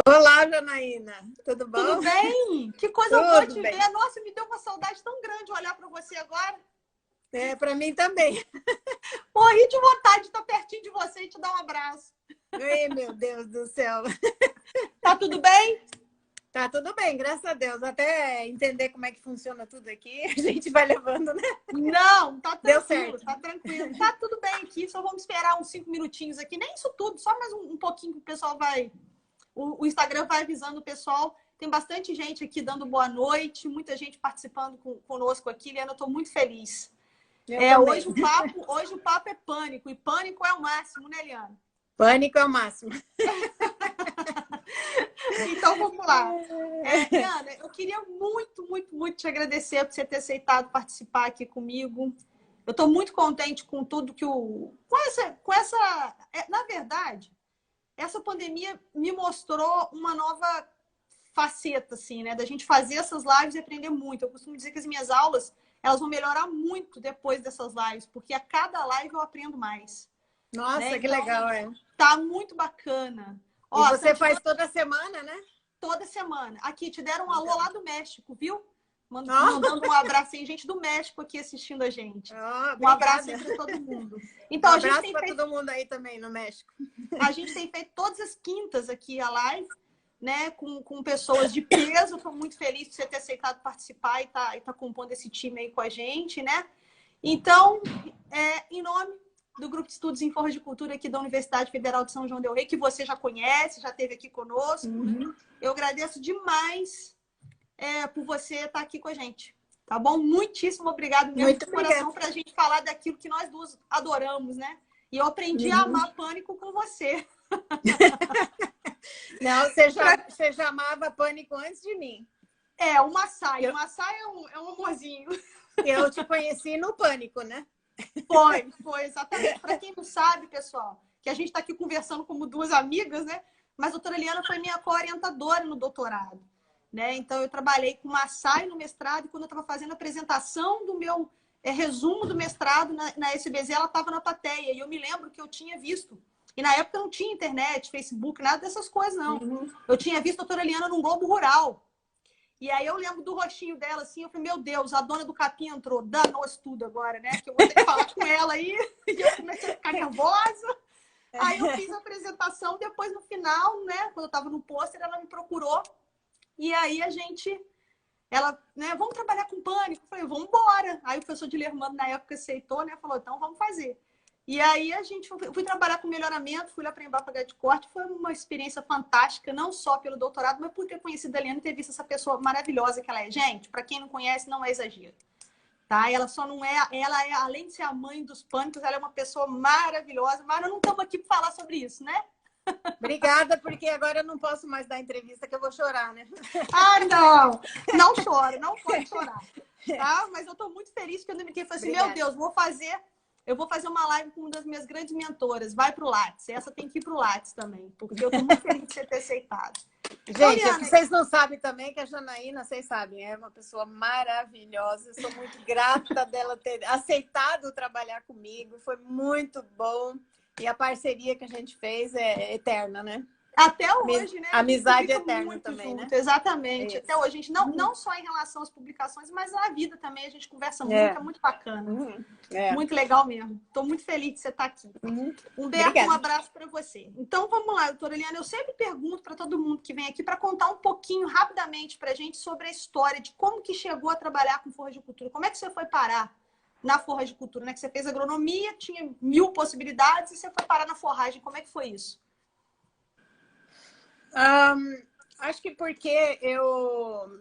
Olá, Janaína. Tudo Tudo bom? bem? Que coisa boa Tudo te bem. ver. Nossa, me deu uma saudade tão grande olhar para você agora. É, para mim também. Morri de vontade de estar pertinho de você e te dar um abraço. Ei, meu Deus do céu. Tá tudo bem? Tá tudo bem, graças a Deus. Até entender como é que funciona tudo aqui, a gente vai levando, né? Não, Deu certo. tá tranquilo. Tá tudo bem aqui, só vamos esperar uns 5 minutinhos aqui. Nem isso tudo, só mais um pouquinho que o pessoal vai... O Instagram vai avisando o pessoal. Tem bastante gente aqui dando boa noite, muita gente participando conosco aqui. Liana, eu estou muito feliz. Eu também. Hoje o papo é pânico, e pânico é o máximo, né, Liana? Pânico é o máximo. Então, vamos lá. Liana, eu queria muito te agradecer por você ter aceitado participar aqui comigo. Eu estou muito contente com tudo que na verdade, essa pandemia me mostrou uma nova faceta, assim, né? Da gente fazer essas lives e aprender muito. Eu costumo dizer que as minhas aulas, elas vão melhorar muito depois dessas lives, porque a cada live eu aprendo mais, né? Nossa, que Então, legal, é. tá muito bacana. E Ó, você faz toda semana, né? toda semana. Aqui, te deram um alô Legal. lá do México, viu? Oh, Mandando um abraço. Tem gente do México aqui assistindo a gente. oh, Um abraço obrigada. aí para todo mundo. Um Então, abraço para todo mundo aí também no México. a gente tem feito todas as quintas aqui a live, né? Com pessoas de peso. Estou muito feliz por você ter aceitado participar e tá compondo esse time aí com a gente, né? Então, em nome do Grupo de Estudos em Forra de Cultura aqui da Universidade Federal de São João del Rei, que você já conhece, já esteve aqui conosco, eu agradeço demais por você estar aqui com a gente. Tá bom? Muitíssimo obrigado mesmo Muito de obrigada. coração para a gente falar daquilo que nós duas adoramos, né? E eu aprendi a amar pânico com você. Não, você já amava Pânico antes de mim. Uma saia. Eu, Uma saia é um amorzinho. eu te conheci no Pânico, né? Foi exatamente. Para quem não sabe, pessoal, que a gente está aqui conversando como duas amigas, né? Mas a doutora Eliana foi minha co-orientadora no doutorado, né? Então, eu trabalhei com Massai no mestrado e quando eu estava fazendo a apresentação do meu resumo do mestrado na SBZ, ela estava na plateia. E eu me lembro que eu tinha visto. E na época não tinha internet, Facebook, nada dessas coisas, não. Eu tinha visto a doutora Eliana num Globo Rural. E aí eu lembro do rostinho dela, assim, eu falei, meu Deus, a dona do capim entrou, danou-se tudo agora, né? Que eu vou ter que falar com ela aí. E eu comecei a ficar nervosa. Aí eu fiz a apresentação, depois no final, né? Quando eu tava no pôster, ela me procurou. E aí ela, né, vamos trabalhar com pânico. Eu falei, vamos embora. Aí o professor de Lermando, na época, aceitou, né? Falou, então vamos fazer. E aí fui trabalhar com melhoramento, fui lá para Embrapa de Corte, foi uma experiência fantástica, não só pelo doutorado, mas por ter conhecido a Eliana e ter visto essa pessoa maravilhosa que ela é. Gente, para quem não conhece, não é exagero. Tá? Ela só não é, ela é, além de ser a mãe dos pânicos, ela é uma pessoa maravilhosa, mas nós não estamos aqui para falar sobre isso, né? Obrigada, porque agora eu não posso mais dar entrevista, que eu vou chorar, né? Ah, não! Não chora, não pode chorar. Tá? Mas eu estou muito feliz que eu me falei assim, Obrigada. meu Deus, eu vou fazer uma live com uma das minhas grandes mentoras. Vai pro Lattes. Essa tem que ir pro Lattes também, porque eu estou muito feliz de você ter aceitado. Gente, é que vocês não sabem também que a Janaína, vocês sabem, é uma pessoa maravilhosa. Eu sou muito grata dela ter aceitado trabalhar comigo. Foi muito bom. E a parceria que a gente fez é eterna, né? Até hoje, né? Amizade eterna também, junto, né? exatamente. É Até isso. hoje, a gente não só em relação às publicações, mas na vida também a gente conversa muito, é muito bacana. Muito legal mesmo. Estou muito feliz de você estar aqui. Humberto, Obrigada. um abraço para você. Então, vamos lá, doutora Eliana. Eu sempre pergunto para todo mundo que vem aqui para contar um pouquinho, rapidamente, para a gente sobre a história de como que chegou a trabalhar com forra de cultura. Como é que você foi parar na forra de cultura, né? Que você fez agronomia, tinha 1000 possibilidades e você foi parar na forragem. Como é que foi isso? Acho que porque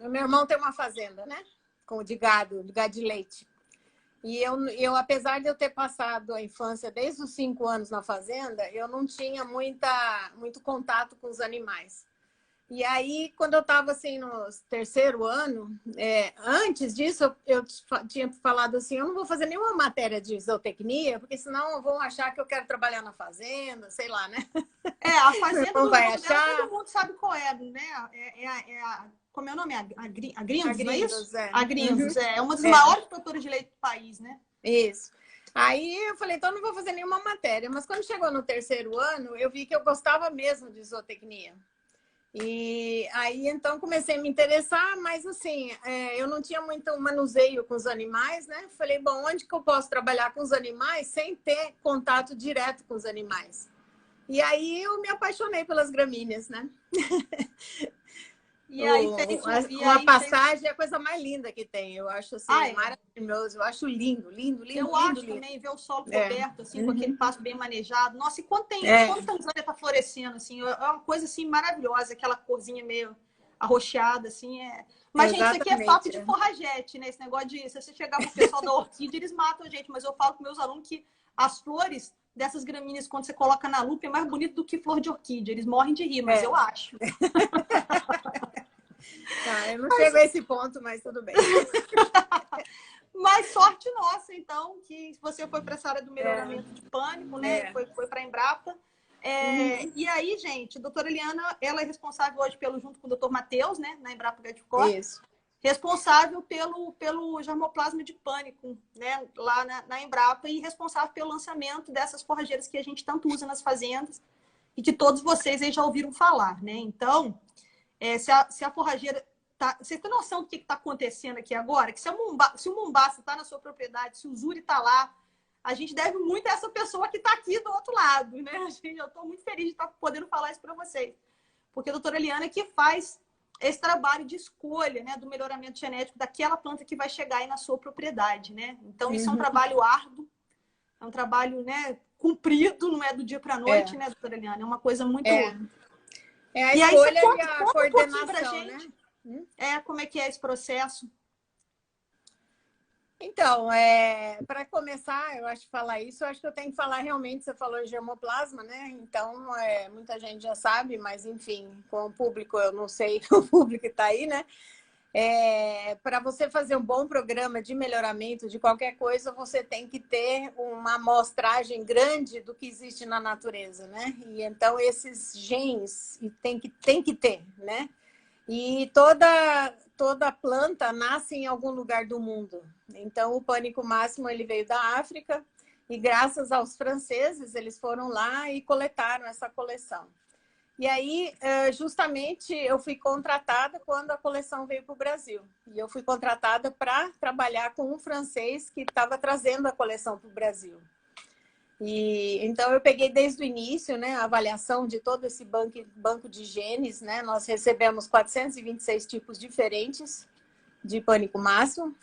meu irmão tem uma fazenda, né? De gado de leite. E eu, apesar de eu ter passado a infância desde os 5 anos na fazenda, eu não tinha muito contato com os animais. E aí, quando eu estava assim no terceiro ano, antes disso, eu tinha falado assim, eu não vou fazer nenhuma matéria de zootecnia, porque senão vão achar que eu quero trabalhar na fazenda, sei lá, né? A fazenda Não do vai irmão dela, achar. todo mundo sabe qual é, né? Como é o nome? A Grindos, não é isso? A Grindos, é uma das maiores produtoras de leite do país, né? Isso. Aí eu falei, então não vou fazer nenhuma matéria. Mas quando chegou no terceiro ano, eu vi que eu gostava mesmo de zootecnia. E aí, então, comecei a me interessar, mas assim, eu não tinha muito manuseio com os animais, né? Falei, bom, onde que eu posso trabalhar com os animais sem ter contato direto com os animais? E aí eu me apaixonei pelas gramíneas, né? E aí fez Uma passagem é a coisa mais linda que tem. Eu acho assim, Ah, é? maravilhoso. Eu acho lindo, lindo, lindo, Eu lindo, acho lindo. também ver o solo coberto, assim, com aquele Uhum. pasto bem manejado. Nossa, e quando Tanzânia tá florescendo, assim, é uma coisa assim maravilhosa, aquela corzinha meio arroxeada, assim. Mas, gente, isso aqui é papo de forragete, né? Esse negócio de se você chegar pro pessoal da orquídea, eles matam a gente. Mas eu falo com meus alunos que as flores dessas gramíneas, quando você coloca na lupa, é mais bonito do que flor de orquídea. Eles morrem de rir, mas eu acho. Não, eu não chego a esse ponto, mas tudo bem. Mas sorte nossa, então, que você foi para essa área do melhoramento de pânico, né? Foi para a Embrapa. E aí, gente, a doutora Eliana, ela é responsável hoje junto com o doutor Matheus, né? Na Embrapa Gadcor. Isso. Responsável pelo germoplasma de pânico, né? Lá na Embrapa e responsável pelo lançamento dessas forrageiras que a gente tanto usa nas fazendas e que todos vocês aí já ouviram falar, né? Então, se a forrageira... Você tem noção do que está acontecendo aqui agora? Que se o Mombaça está na sua propriedade, se o Zuri está lá, a gente deve muito a essa pessoa que está aqui do outro lado, né? Eu estou muito feliz de estar podendo falar isso para vocês. Porque a doutora Eliana que faz esse trabalho de escolha, né, do melhoramento genético daquela planta que vai chegar aí na sua propriedade, né? Então, isso é um trabalho árduo, é um trabalho, né, cumprido, não é do dia para a noite, né, doutora Eliana? É uma coisa muito... a e aí, escolha você e a conta coordenação, um pouquinho pra gente, né? Como é que é esse processo? Então, para começar, eu acho que falar isso, eu acho que eu tenho que falar realmente, você falou em germoplasma, né? Então, muita gente já sabe, mas enfim, com o público, eu não sei, o público está aí, né? Para você fazer um bom programa de melhoramento de qualquer coisa, você tem que ter uma amostragem grande do que existe na natureza, né? E então, esses genes tem que ter, né? E toda planta nasce em algum lugar do mundo. Então, o pânico máximo ele veio da África e graças aos franceses, eles foram lá e coletaram essa coleção. E aí, justamente, eu fui contratada quando a coleção veio para o Brasil. E eu fui contratada para trabalhar com um francês que estava trazendo a coleção para o Brasil. E então eu peguei desde o início, né, a avaliação de todo esse banco de genes, né? Nós recebemos 426 tipos diferentes de pânico máximo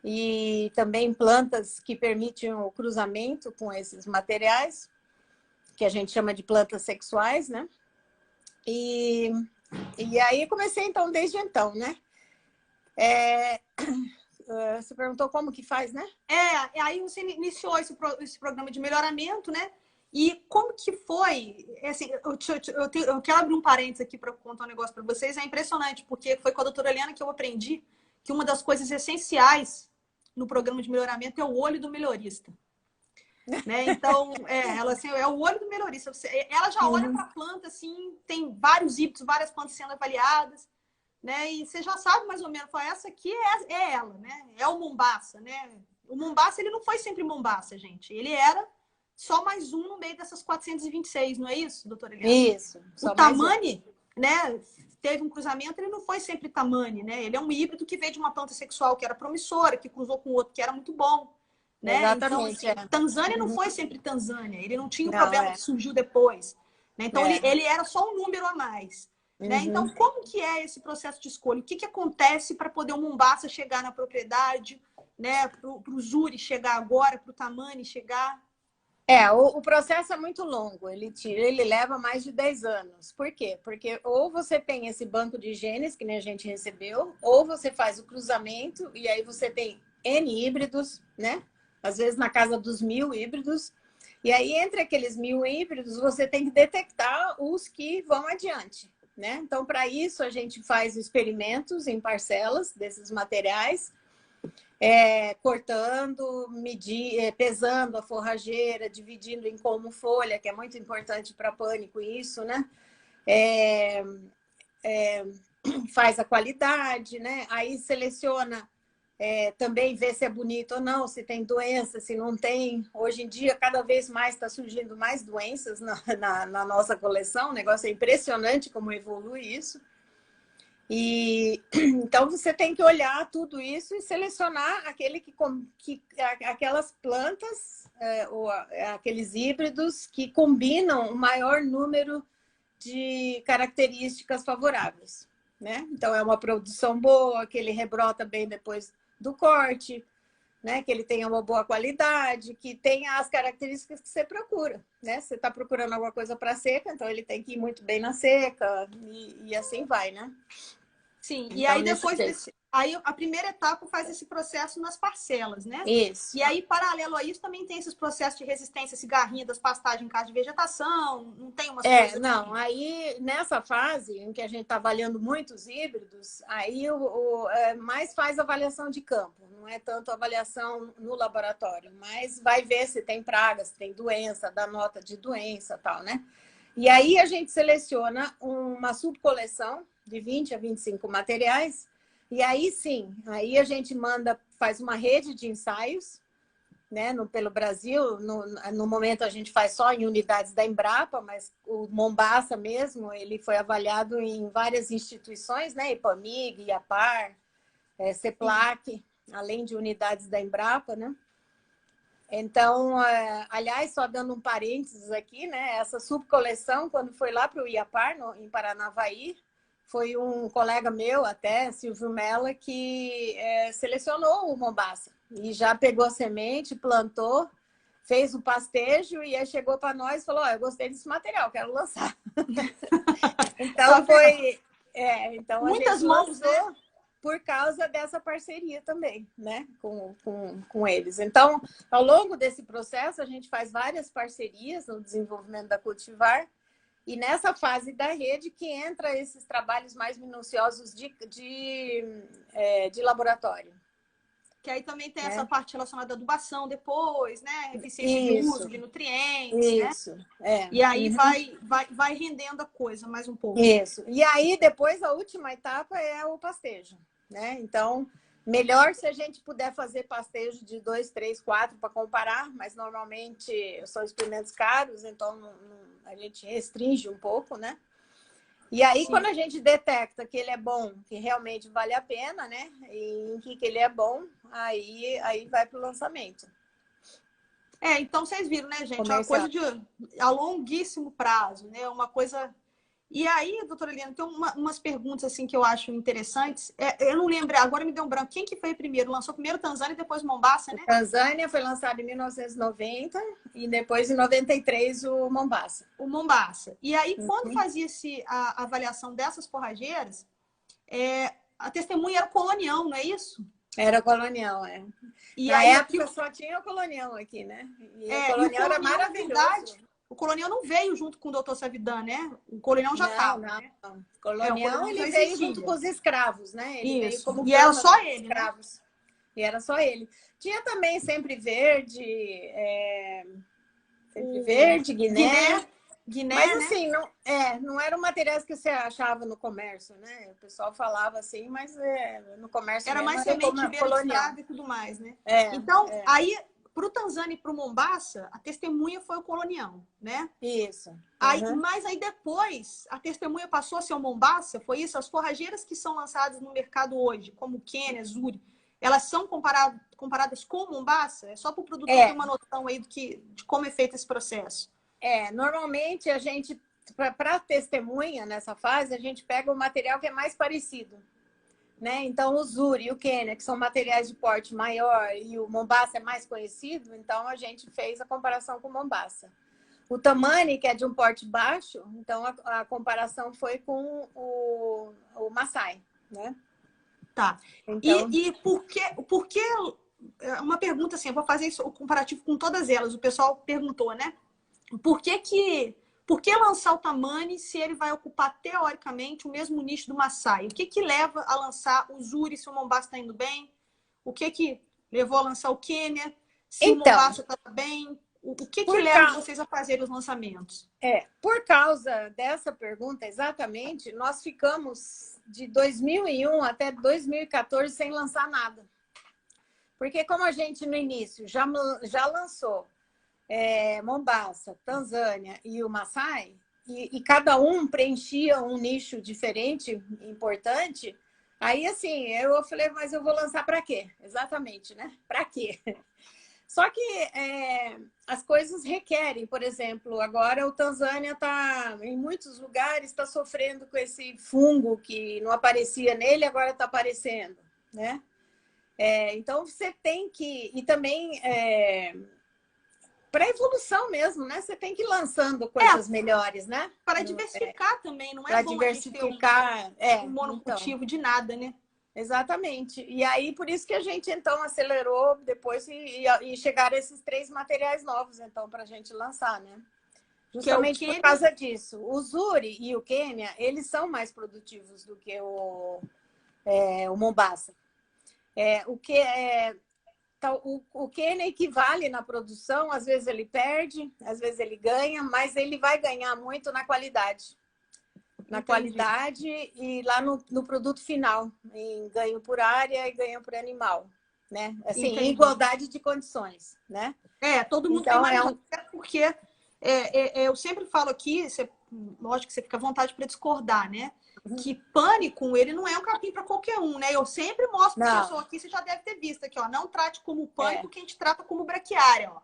e também plantas que permitem o cruzamento com esses materiais, que a gente chama de plantas sexuais, né? E aí comecei então desde então, né? Você perguntou como que faz, né? Aí você iniciou esse programa de melhoramento, né? E como que foi? Assim, eu quero abrir um parênteses aqui para contar um negócio para vocês. É impressionante, porque foi com a doutora Eliana que eu aprendi que uma das coisas essenciais no programa de melhoramento é o olho do melhorista. Né? Então, ela assim, é o olho do melhorista. Ela já olha para a planta, assim, tem vários híbridos, várias plantas sendo avaliadas. Né? E você já sabe mais ou menos, essa aqui é ela, né? É o Mombaça, né? O Mombaça, ele não foi sempre Mombaça, gente. Ele era só mais um no meio dessas 426, não é isso, doutora Eliana? Isso. O Tamani, né? Teve um cruzamento, ele não foi sempre Tamani, né? Ele é um híbrido que veio de uma planta sexual que era promissora, que cruzou com outro que era muito bom. Né? Exatamente. Então, assim, Tanzânia não foi sempre Tanzânia. Ele não tinha o problema que surgiu depois. Né? Então, ele era só um número a mais. Né? Então, como que é esse processo de escolha? O que acontece para poder o Mombaça chegar na propriedade, né? Para o Zuri chegar agora, para o Tamani chegar? O processo é muito longo, ele leva mais de 10 anos. Por quê? Porque ou você tem esse banco de genes, que nem a gente recebeu, ou você faz o cruzamento, e aí você tem N híbridos, né? Às vezes na casa dos 1000 híbridos. E aí, entre aqueles 1000 híbridos, você tem que detectar os que vão adiante. Né? Então, para isso, a gente faz experimentos em parcelas desses materiais, cortando, pesando a forrageira, dividindo em como folha, que é muito importante para pânico isso, né? Faz a qualidade, né? Aí seleciona também ver se é bonito ou não, se tem doença, se não tem. Hoje em dia, cada vez mais está surgindo mais doenças na nossa coleção. O negócio é impressionante como evolui isso. E então você tem que olhar tudo isso e selecionar aquelas plantas ou aqueles híbridos que combinam o maior número de características favoráveis, né? Então é uma produção boa, que ele rebrota bem depois do corte, né? Que ele tenha uma boa qualidade, que tenha as características que você procura, né? Você está procurando alguma coisa para seca, então ele tem que ir muito bem na seca e assim vai, né? Sim, então, e aí depois aí a primeira etapa faz esse processo nas parcelas, né? Isso. E aí, paralelo a isso, também tem esses processos de resistência cigarrinha das pastagens em caso de vegetação, não tem umas coisas não, aí nessa fase em que a gente está avaliando muitos híbridos, aí mais faz avaliação de campo, não é tanto avaliação no laboratório, mas vai ver se tem pragas, se tem doença, dá nota de doença, tal, né? E aí a gente seleciona uma subcoleção de 20 a 25 materiais, e aí sim, aí a gente faz uma rede de ensaios, né, pelo Brasil. No momento a gente faz só em unidades da Embrapa, mas o Mombaça mesmo, ele foi avaliado em várias instituições, né, IPAMIG, IAPAR, CEPLAC, além de unidades da Embrapa, né? Então, aliás, só dando um parênteses aqui, né, essa subcoleção, quando foi lá para o IAPAR, em Paranavaí, foi um colega meu, até, Silvio Mello, que selecionou o Mombaça. E já pegou a semente, plantou, fez o pastejo e aí chegou para nós e falou: eu gostei desse material, quero lançar. Então, então muitas mãos, né? Por causa dessa parceria também, né, com eles. Então, ao longo desse processo, a gente faz várias parcerias no desenvolvimento da cultivar. E nessa fase da rede que entra esses trabalhos mais minuciosos de laboratório. Que aí também tem essa parte relacionada à adubação depois, né? Eficiência de uso de nutrientes, né? E aí vai rendendo a coisa mais um pouco. Isso. E aí, depois, a última etapa é o pastejo, né? Então, melhor se a gente puder fazer pastejo de 2, 3, 4 para comparar, mas normalmente são experimentos caros, então a gente restringe um pouco, né? E aí, sim, quando a gente detecta que ele é bom, que realmente vale a pena, né? E em que ele é bom, aí vai para o lançamento. Então vocês viram, né, gente? Comercial. Uma coisa a longuíssimo prazo, né? Uma coisa... E aí, doutora Eliana, tem umas perguntas assim que eu acho interessantes. Eu não lembro, agora me deu um branco. Quem que foi primeiro? Lançou primeiro Tanzânia e depois Mombaça, né? Tanzânia foi lançado em 1990 e depois, em 93, o Mombaça. O Mombaça. E aí, quando fazia a avaliação dessas forrageiras, a testemunha era o colonião, não é isso? Era o colonial, E na época só tinha o colonial aqui, né? E o colonial era maravilhoso. Verdade, o colonial não veio junto com o doutor Savidan, né? O colonial já estava. Não. O colonial ele veio junto com os escravos, né? Ele veio como e era só ele, escravos. Né? E era só ele. Tinha também Sempre Verde, Guiné. Mas assim, não eram materiais que você achava no comércio, né? O pessoal falava assim, mas no comércio era mais semente colonial e tudo mais, né? Então, aí, para o Tanzânia e para o Mombaça, a testemunha foi o colonial, né? Isso. Mas aí depois, a testemunha passou a ser o Mombaça, foi isso? As forrageiras que são lançadas no mercado hoje, como Quênia, Zuri, elas são comparadas com o Mombaça? É só para o produtor ter uma noção aí de como é feito esse processo. Normalmente a gente, para testemunha nessa fase, a gente pega o material que é mais parecido, né? Então, o Zuri e o Quênia, que são materiais de porte maior, e o Mombaça é mais conhecido, então a gente fez a comparação com o Mombaça. O Tamani, que é de um porte baixo, então a comparação foi com o Maasai, né? Tá. Então... E por que... Uma pergunta assim, eu vou fazer isso, o comparativo com todas elas. O pessoal perguntou, né? Por que lançar o Tamani se ele vai ocupar, teoricamente, o mesmo nicho do Maasai? O que leva a lançar o Zuri se o Mombaça está indo bem? O que levou a lançar o Quênia se o Mombaça está bem? O que leva vocês a fazer os lançamentos? Por causa dessa pergunta, exatamente, nós ficamos de 2001 até 2014 sem lançar nada. Porque como a gente no início já lançou Mombasa, Tanzânia e o Maasai, e cada um preenchia um nicho diferente, importante, aí assim, eu falei, mas eu vou lançar para quê? Exatamente, né? Para quê? Só que as coisas requerem, por exemplo, agora o Tanzânia está, em muitos lugares, está sofrendo com esse fungo que não aparecia nele, agora está aparecendo, né? Então você tem que, e também para evolução mesmo, né? Você tem que ir lançando coisas melhores, né? Para diversificar também, não é para bom a gente ter diversificar, um monocultivo de nada, né? Exatamente. E aí, por isso que a gente, então, acelerou depois e chegaram esses 3 materiais novos, então, para a gente lançar, né? Justamente por causa disso. O Zuri e o Quênia, eles são mais produtivos do que o Mombasa. O Quênia equivale na produção, às vezes ele perde, às vezes ele ganha, mas ele vai ganhar muito na qualidade. Na qualidade e lá no produto final, em ganho por área e ganho por animal, né? Assim, em igualdade de condições, né? Todo mundo então, tem porque eu sempre falo aqui, lógico que você fica à vontade para discordar, né? Que pânico, ele não é um capim para qualquer um, né? Eu sempre mostro para o pessoal aqui, você já deve ter visto aqui, ó. Não trate como pânico quem te trata como braquiária, ó.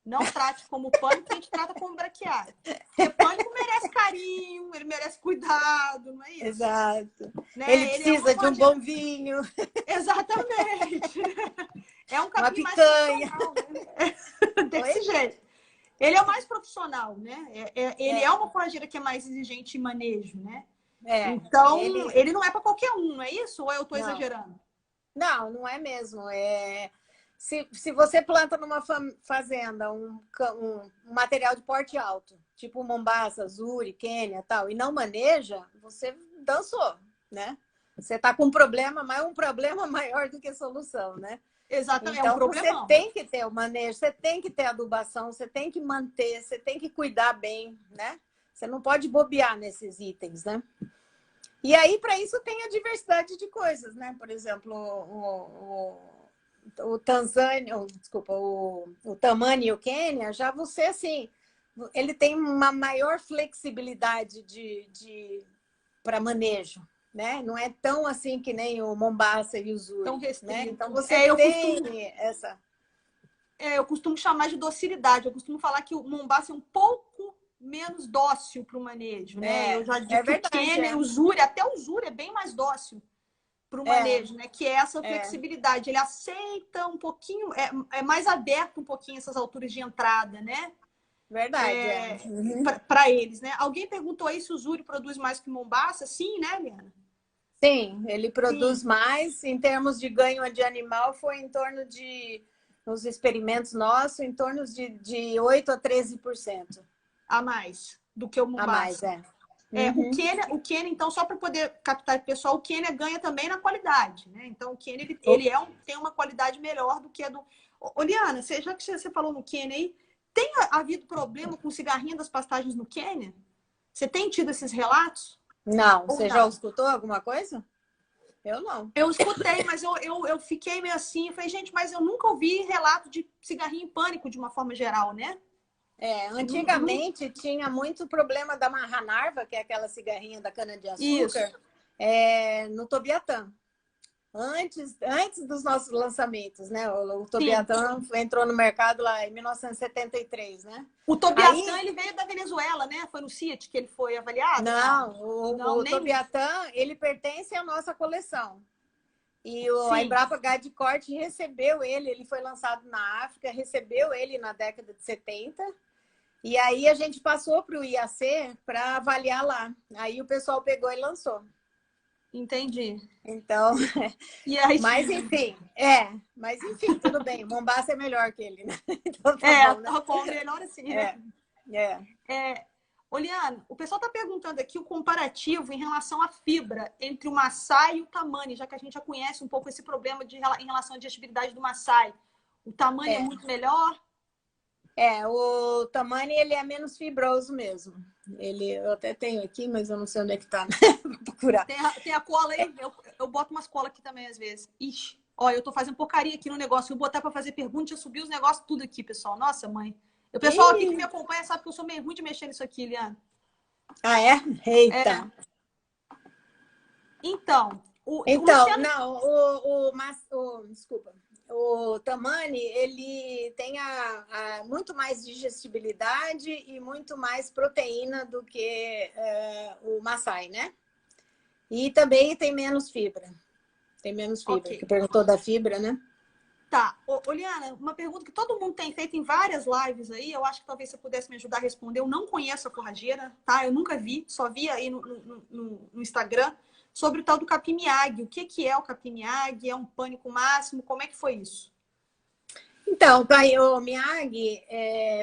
Não trate como pânico quem te trata como braquiária. Porque pânico merece carinho, ele merece cuidado, não é isso? Exato. Né? Ele precisa de um bom vinho. Exatamente. É um capim mais profissional, né? Desse jeito. Ele é o mais profissional, né? Ele é uma forrageira que é mais exigente em manejo, né? Então, ele não é para qualquer um, não é isso? Ou eu estou exagerando? Não, não é mesmo. Se você planta numa fazenda um material de porte alto, tipo Mombasa, Zuri, Quênia, tal, e não maneja, você dançou, né? Você está com um problema, mas um problema maior do que solução, né? Exatamente, então, é um problemão. Você tem que ter o manejo, você tem que ter adubação, você tem que manter, você tem que cuidar bem, né? Você não pode bobear nesses itens, né? E aí, para isso, tem a diversidade de coisas, né? Por exemplo, o Tanzânia, desculpa, o Tamani e o Quênia, já você, assim, ele tem uma maior flexibilidade para manejo, né? Não é tão assim que nem o Mombasa e o Zuri, tão restrito, né? Então, você tem essa... eu costumo chamar de docilidade, eu costumo falar que o Mombasa é um pouco menos dócil para o manejo, né? Eu já digo que o Quênia e o Zuri, até o Zuri é bem mais dócil para o manejo, né? Que é essa flexibilidade. Ele aceita um pouquinho, é mais aberto um pouquinho essas alturas de entrada, né? Verdade, para eles, né? Alguém perguntou aí se o Zuri produz mais que o Mombasa? Sim, né, Liana? Sim, ele produz mais. Em termos de ganho de animal, foi em torno de, nos experimentos nossos, em torno de 8% a 13%. A mais do que o Mombasa. A mais, O Quênia, então, só para poder captar o pessoal, o Quênia ganha também na qualidade, né? Então, o Quênia, ele tem uma qualidade melhor do que a do... Liana, já que você falou no Quênia aí, tem havido problema com o cigarrinho das pastagens no Quênia? Você tem tido esses relatos? Não. Você já escutou alguma coisa? Eu não. Eu escutei, mas eu fiquei meio assim, eu falei, gente, mas eu nunca ouvi relato de cigarrinho em pânico de uma forma geral, né? Antigamente tinha muito problema da marranarva, que é aquela cigarrinha da cana-de-açúcar, no Tobiatã. Antes dos nossos lançamentos, né? O Tobiatã entrou no mercado lá em 1973, né? O Tobiatã, ele veio da Venezuela, né? Foi no CIT que ele foi avaliado? Não, o Tobiatã, ele pertence à nossa coleção. E a Embrapa Gado de Corte recebeu ele foi lançado na África, recebeu ele na década de 70. E aí a gente passou para o IAC para avaliar lá. Aí o pessoal pegou e lançou. Entendi. Então, e aí... mas enfim, tudo bem. Mombasa é melhor que ele, né? Então, tá bom, melhor assim, né? Liana, o pessoal está perguntando aqui o comparativo em relação à fibra entre o Maasai e o Tamani, já que a gente já conhece um pouco esse problema em relação à digestibilidade do Maasai. O Tamani é muito melhor? O Tamani, ele é menos fibroso mesmo. Eu até tenho aqui, mas eu não sei onde é que tá. Vou procurar. Tem a cola aí? Eu boto umas colas aqui também, às vezes. Ixi, Ó, eu tô fazendo porcaria aqui no negócio. Eu vou botar pra fazer pergunta e já subi os negócios tudo aqui, pessoal. Nossa, mãe. O pessoal aqui que me acompanha sabe que eu sou meio ruim de mexer nisso aqui, Liana. Ah, é? É. Eita. Então, o Então, Luciano... não, desculpa. O Tamani, ele tem muito mais digestibilidade e muito mais proteína do que o Maasai, né? E também tem menos fibra. Tem menos fibra. Ok. Que perguntou da fibra, né? Tá. Ô, Liana, uma pergunta que todo mundo tem feito em várias lives aí, eu acho que talvez você pudesse me ajudar a responder. Eu não conheço a forrageira, tá? Eu nunca vi, só vi aí no Instagram, sobre o tal do capim Miyagi. O que é o capim Miyagi? É um pânico máximo? Como é que foi isso? Então, o Miyagi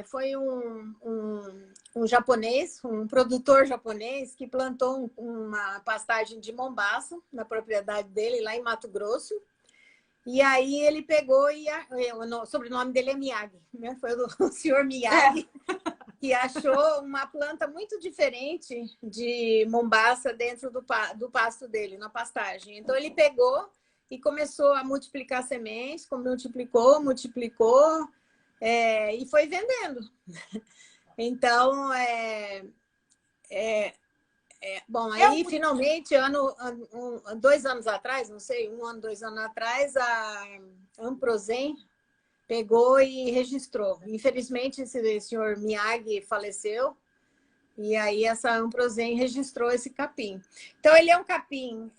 foi um japonês, um produtor japonês que plantou uma pastagem de mombaça na propriedade dele, lá em Mato Grosso. E aí ele pegou o sobrenome dele é Miyagi, né? Foi o senhor Miyagi que achou uma planta muito diferente de mombaça dentro do pasto dele, na pastagem. Então ele pegou e começou a multiplicar sementes, multiplicou, e foi vendendo. Então, bom, aí finalmente, 2 anos atrás, não sei, 1 ano, 2 anos atrás, a Amprozen pegou e registrou. Infelizmente, esse senhor Miyagi faleceu, e aí essa Amprozen registrou esse capim. Então, ele é um capim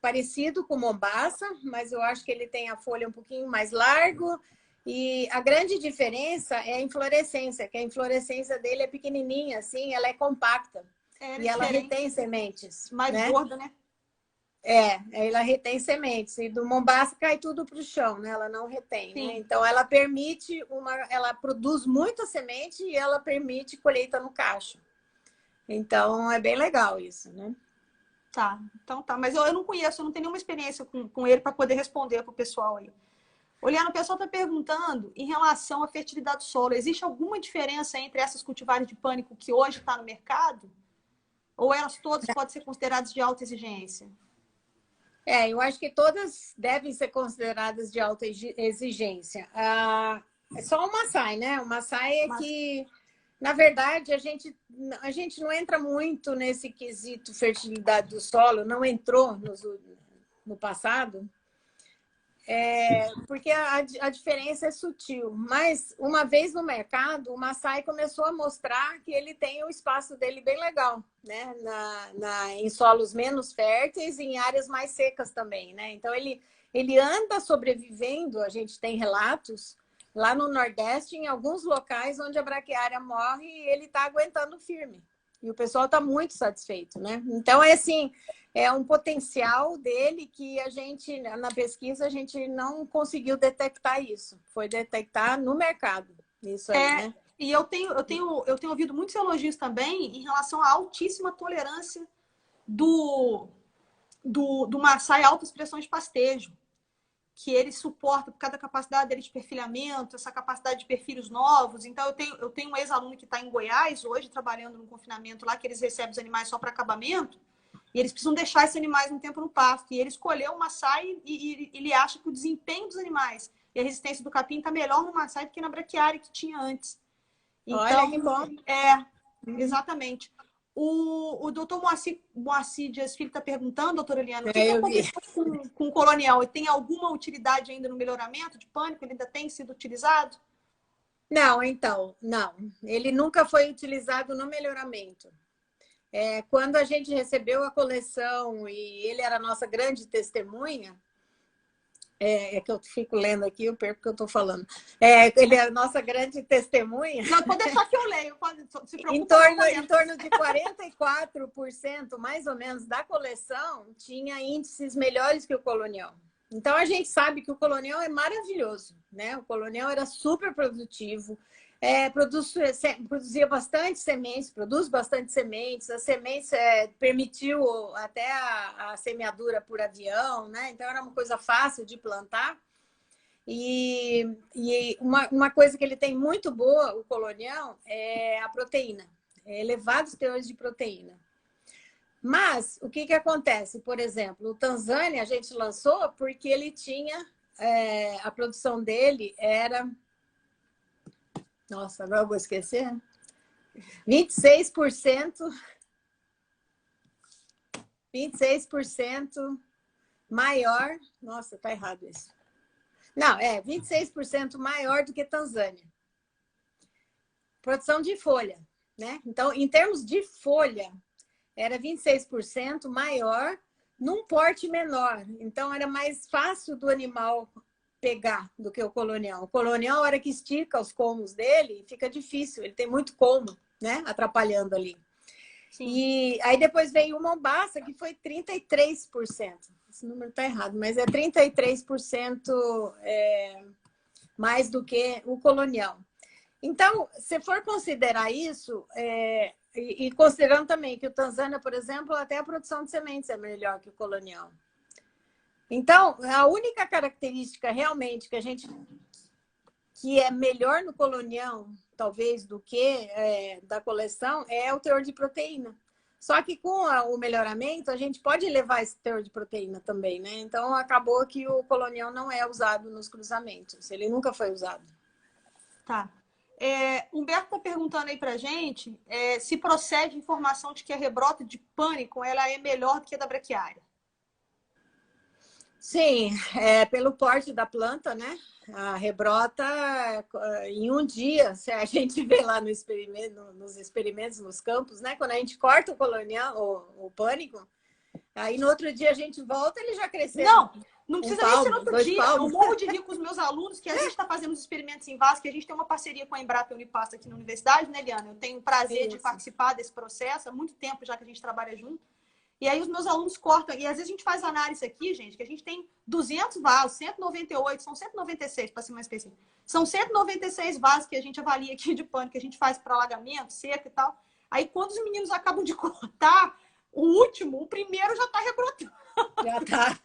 parecido com mombaça, mas eu acho que ele tem a folha um pouquinho mais largo, e a grande diferença é a inflorescência, que a inflorescência dele é pequenininha, assim, ela é compacta. E ela retém sementes. Mais né? gorda, né? Ela retém sementes. E do mombaça cai tudo para o chão, né? Ela não retém, né? Então, ela ela produz muita semente e ela permite colheita no cacho. Então, é bem legal isso, né? Tá, então tá. Mas eu não conheço, eu não tenho nenhuma experiência com ele para poder responder para o pessoal aí. Olhando, o pessoal está perguntando em relação à fertilidade do solo. Existe alguma diferença entre essas cultivares de pânico que hoje está no mercado? Ou elas todas podem ser consideradas de alta exigência? Eu acho que todas devem ser consideradas de alta exigência. É só o Maasai, né? O Maasai é que, na verdade, a gente não entra muito nesse quesito fertilidade do solo, não entrou no passado, porque a diferença é sutil. Mas, uma vez no mercado, o Maasai começou a mostrar que ele tem o espaço dele bem legal, né? Em solos menos férteis e em áreas mais secas também, né? Então, ele anda sobrevivendo, a gente tem relatos, lá no Nordeste, em alguns locais onde a braquiária morre, e ele está aguentando firme. E o pessoal está muito satisfeito, né? Então, é um potencial dele que a gente, na pesquisa, a gente não conseguiu detectar isso. Foi detectar no mercado. Isso aí, né? E eu tenho ouvido muitos elogios também em relação à altíssima tolerância do Maasai a altas pressões de pastejo, que ele suporta por causa da capacidade dele de perfilhamento, essa capacidade de perfilhos novos. Então, eu tenho um ex-aluno que está em Goiás hoje, trabalhando no confinamento lá, que eles recebem os animais só para acabamento, e eles precisam deixar esses animais um tempo no pasto. E ele escolheu o Maasai e ele acha que o desempenho dos animais e a resistência do capim está melhor no Maasai do que na braquiária que tinha antes. Então, olha que bom. Exatamente. O doutor Moacir Dias Filho está perguntando, doutora Eliana, o que aconteceu com o colonial? E tem alguma utilidade ainda no melhoramento de pânico? Ele ainda tem sido utilizado? Não, então, não. Ele nunca foi utilizado no melhoramento. Quando a gente recebeu a coleção e ele era a nossa grande testemunha, que eu fico lendo aqui, eu perco o que eu estou falando. Ele é a nossa grande testemunha. Não, pode deixar que eu leio. Se preocupa, em torno de 44%, mais ou menos, da coleção tinha índices melhores que o colonial. Então, a gente sabe que o colonial é maravilhoso, né? O colonial era super produtivo, produzia bastante sementes, produz bastante sementes. As sementes permitiu até a semeadura por avião, né? Então, era uma coisa fácil de plantar. E uma coisa que ele tem muito boa, o colonial, é a proteína. Elevados teores de proteína. Mas o que acontece? Por exemplo, o Tanzânia a gente lançou porque ele tinha, a produção dele era... Nossa, agora eu vou esquecer. 26%, 26% maior... Nossa, tá errado isso. Não, 26% maior do que Tanzânia. Produção de folha, né? Então, em termos de folha, era 26% maior num porte menor. Então, era mais fácil do animal pegar do que o colonial. O colonial, a hora que estica os colmos dele, fica difícil. Ele tem muito colmo, né? Atrapalhando ali. Sim. E aí depois veio o Mombasa, que foi 33%. Esse número está errado, mas é 33% mais do que o colonial. Então, se for considerar isso, e considerando também que o Tanzânia, por exemplo, até a produção de sementes é melhor que o colonial. Então, a única característica realmente que é melhor no colonial, talvez, do que da coleção, é o teor de proteína. Só que com o melhoramento, a gente pode elevar esse teor de proteína também, né? Então, acabou que o colonial não é usado nos cruzamentos. Ele nunca foi usado. Tá. Humberto está perguntando aí pra gente se procede informação de que a rebrota de pânico ela é melhor do que a da braquiária. Sim, pelo porte da planta, né? A rebrota, em um dia, se a gente vê lá nos experimentos, nos campos, né? Quando a gente corta o colonial, o pânico, aí no outro dia a gente volta, ele já cresceu. Não precisa nem ser no outro dia. Eu morro de rir com os meus alunos, que a gente está fazendo os experimentos em vaso, que a gente tem uma parceria com a Embrapa e a Unipasta aqui na universidade, né, Liana? Eu tenho o prazer de participar desse processo, há muito tempo já que a gente trabalha junto. E aí os meus alunos cortam, e às vezes a gente faz análise aqui, gente, que a gente tem 200 vasos, 198, são 196 para ser mais específico. São 196 vasos que a gente avalia aqui de pânico, que a gente faz para alagamento, seca e tal. Aí quando os meninos acabam de cortar, o primeiro já está rebrotando. Já está,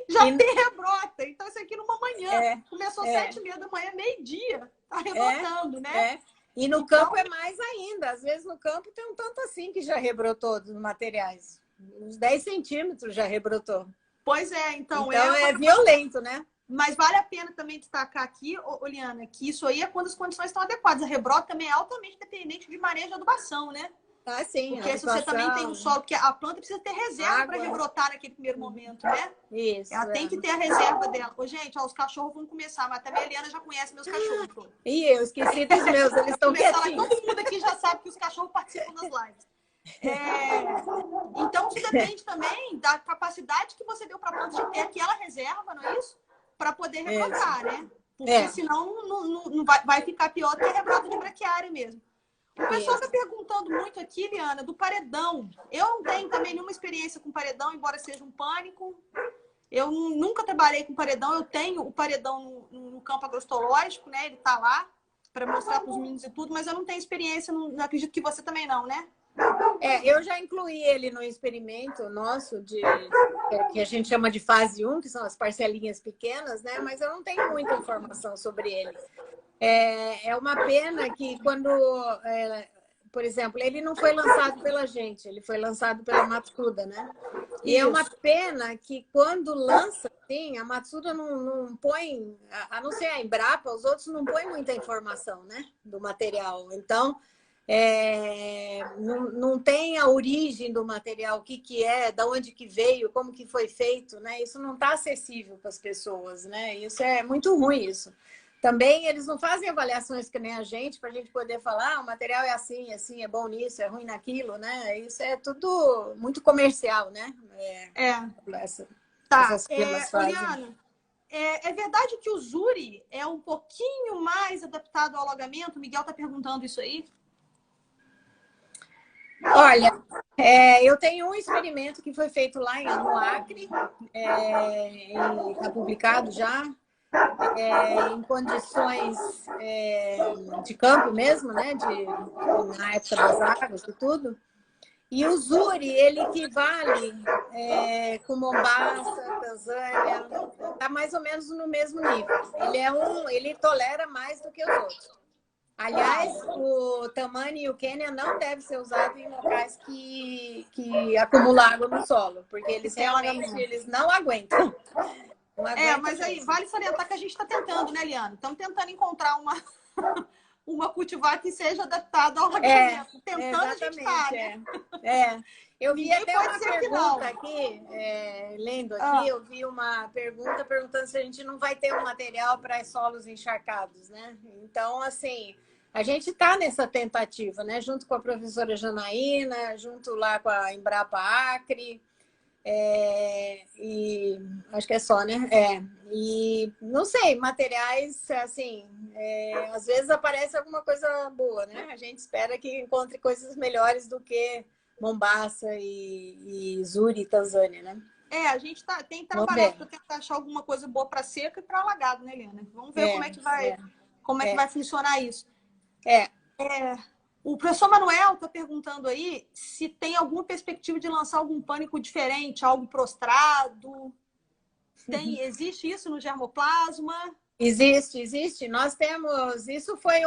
Já tem rebrota. Então isso aqui numa manhã, começou 7h30 da manhã, meio-dia, está rebrotando, né? E no campo é mais ainda. Às vezes no campo tem um tanto assim que já rebrotou dos materiais. Uns 10 centímetros já rebrotou. Pois é, então é violento, né? Mas vale a pena também destacar aqui, Oliana, que isso aí é quando as condições estão adequadas. A rebrota também é altamente dependente de manejo de adubação, né? Ah, sim. Porque se você também tem um solo, porque a planta precisa ter reserva para rebrotar naquele primeiro momento, né? Isso. Ela tem que ter a reserva dela. Ô, gente, os cachorros vão começar, mas também a Eliana já conhece meus cachorros. E eu esqueci dos meus, eles estão quietinhos. Todo mundo aqui já sabe que os cachorros participam das lives. Então, isso depende também da capacidade que você deu para a planta de ter aquela reserva, não é isso? Para poder rebrotar, né? Porque senão não vai ficar pior do que a rebrota de braquiária mesmo. O pessoal está perguntando muito aqui, Liana, do paredão. Eu não tenho também nenhuma experiência com paredão, embora seja um pânico. Eu nunca trabalhei com paredão. Eu tenho o paredão no campo agrostológico, né? Ele está lá para mostrar para os meninos e tudo, mas eu não tenho experiência, não acredito que você também não, né? Eu já incluí ele no experimento nosso, que a gente chama de fase 1, que são as parcelinhas pequenas, né? Mas eu não tenho muita informação sobre ele. É uma pena que quando, por exemplo, ele não foi lançado pela gente, ele foi lançado pela Matsuda, né? E é uma pena que quando lança, sim, a Matsuda não põe, a não ser a Embrapa, os outros não põem muita informação, né? Do material. Então, não tem a origem do material, o que é, de onde que veio, como que foi feito, né? Isso não está acessível para as pessoas, né? Isso é muito ruim, isso. Também eles não fazem avaliações que nem a gente, para a gente poder falar, o material é assim, é bom nisso, é ruim naquilo, né? Isso é tudo muito comercial, né? Essas firmas fazem. Oliana, é verdade que o Zuri é um pouquinho mais adaptado ao alagamento? O Miguel está perguntando isso aí. Olha, eu tenho um experimento que foi feito lá no Acre, está publicado já, em condições de campo mesmo, né? Na época das águas e tudo. E o Zuri, ele equivale com Mombasa, Tanzânia, está mais ou menos no mesmo nível. Ele tolera mais do que os outros. Aliás, o Tammany e o Quênia não devem ser usados em locais que acumulam água no solo, porque eles Tem realmente alagamento. eles não aguentam. Não Mas aguentam aí mesmo. vale salientar que a gente está tentando, né, Liana? Estamos tentando encontrar uma cultivar que seja adaptada ao alagamento. Tentando a gente está, Exatamente, né? Eu vi Ninguém até pode uma dizer que não. pergunta aqui, lendo aqui, eu vi uma pergunta perguntando se a gente não vai ter um material para solos encharcados, né? Então, assim, a gente está nessa tentativa, né? Junto com a professora Janaína, junto lá com a Embrapa Acre, e acho que é só, né? E não sei, materiais, assim, às vezes aparece alguma coisa boa, né? A gente espera que encontre coisas melhores do que Mombasa e Zuri, Tanzânia, né? A gente tem Vamos trabalhado ver. para tentar achar alguma coisa boa para seca e para alagado, né, Helena? Vamos ver É, como é que vai funcionar isso. é. O professor Manuel está perguntando aí se tem alguma perspectiva de lançar algum pânico diferente, algo prostrado. Existe isso no germoplasma? Existe. Nós temos. Isso foi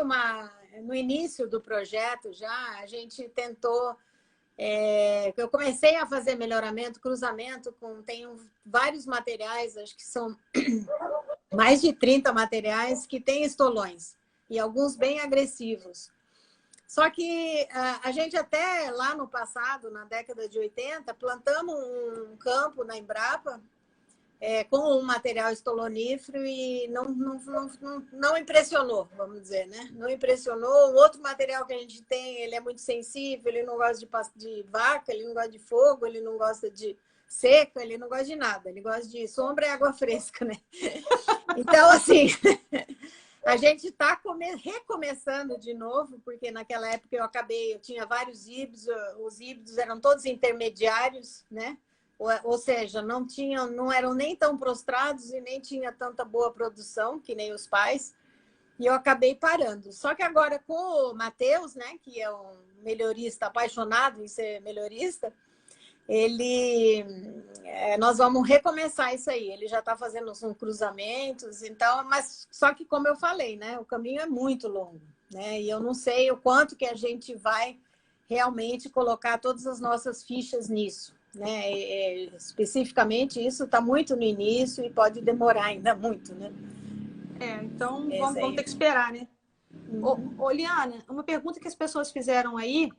no início do projeto já, a gente tentou. Eu comecei a fazer melhoramento, cruzamento tenho vários materiais, acho que são mais de 30 materiais que têm estolões, e alguns bem agressivos. Só que a gente até lá no passado, na década de 80, plantamos um campo na Embrapa com um material estolonífero e não impressionou, vamos dizer, né? Não impressionou. O outro material que a gente tem, ele é muito sensível, ele não gosta de vaca, ele não gosta de fogo, ele não gosta de seca, ele não gosta de nada, ele gosta de sombra e água fresca, né? Então, assim, a gente está recomeçando de novo, porque naquela época eu tinha vários híbridos, os híbridos eram todos intermediários, né? Ou seja, não eram nem tão prostrados e nem tinha tanta boa produção, que nem os pais, e eu acabei parando. Só que agora com o Matheus, né, que é um melhorista apaixonado em ser melhorista, nós vamos recomeçar isso aí. Ele já está fazendo uns cruzamentos, então, mas só que como eu falei, né, o caminho é muito longo, né, e eu não sei o quanto que a gente vai realmente colocar todas as nossas fichas nisso, né? Especificamente isso está muito no início e pode demorar ainda muito, né? Então vamos ter que esperar, né? Liana, uma pergunta que as pessoas fizeram aí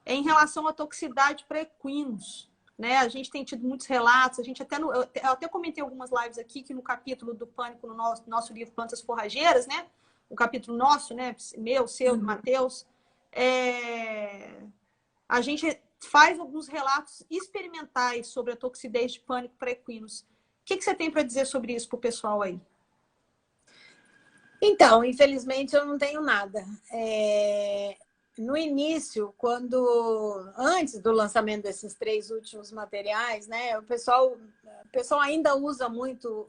é em relação à toxicidade para equinos, né? A gente tem tido muitos relatos, eu até comentei algumas lives aqui que no capítulo do pânico no nosso livro Plantas Forrageiras, né? O capítulo nosso, né? Meu, seu, do Matheus, a gente faz alguns relatos experimentais sobre a toxidez de pânico para equinos. O que você tem para dizer sobre isso para o pessoal aí? Então, infelizmente, eu não tenho nada. No início, antes do lançamento desses 3 últimos materiais, né, o pessoal ainda usa muito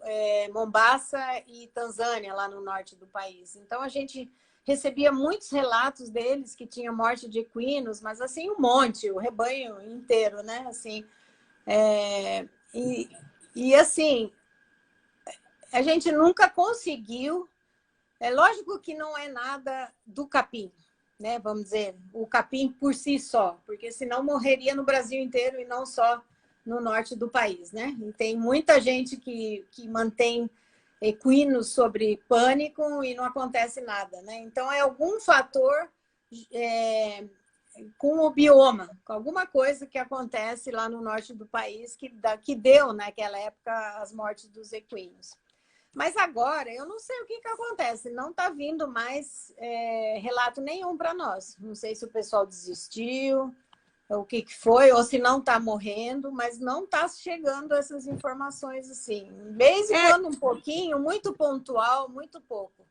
Mombasa e Tanzânia lá no norte do país. Então, a gente recebia muitos relatos deles que tinha morte de equinos, mas assim, um monte, o rebanho inteiro, né? Assim, e assim, a gente nunca conseguiu. É lógico que não é nada do capim, né? Vamos dizer, o capim por si só, porque senão morreria no Brasil inteiro e não só no norte do país, né? E tem muita gente que mantém equinos sobre pânico e não acontece nada, né? Então, é algum fator com o bioma, com alguma coisa que acontece lá no norte do país que deu, naquela época, as mortes dos equinos. Mas agora, eu não sei o que acontece. Não está vindo mais relato nenhum para nós. Não sei se o pessoal desistiu, o que foi, ou se não está morrendo, mas não está chegando essas informações assim. De vez em quando, um pouquinho, muito pontual, muito pouco.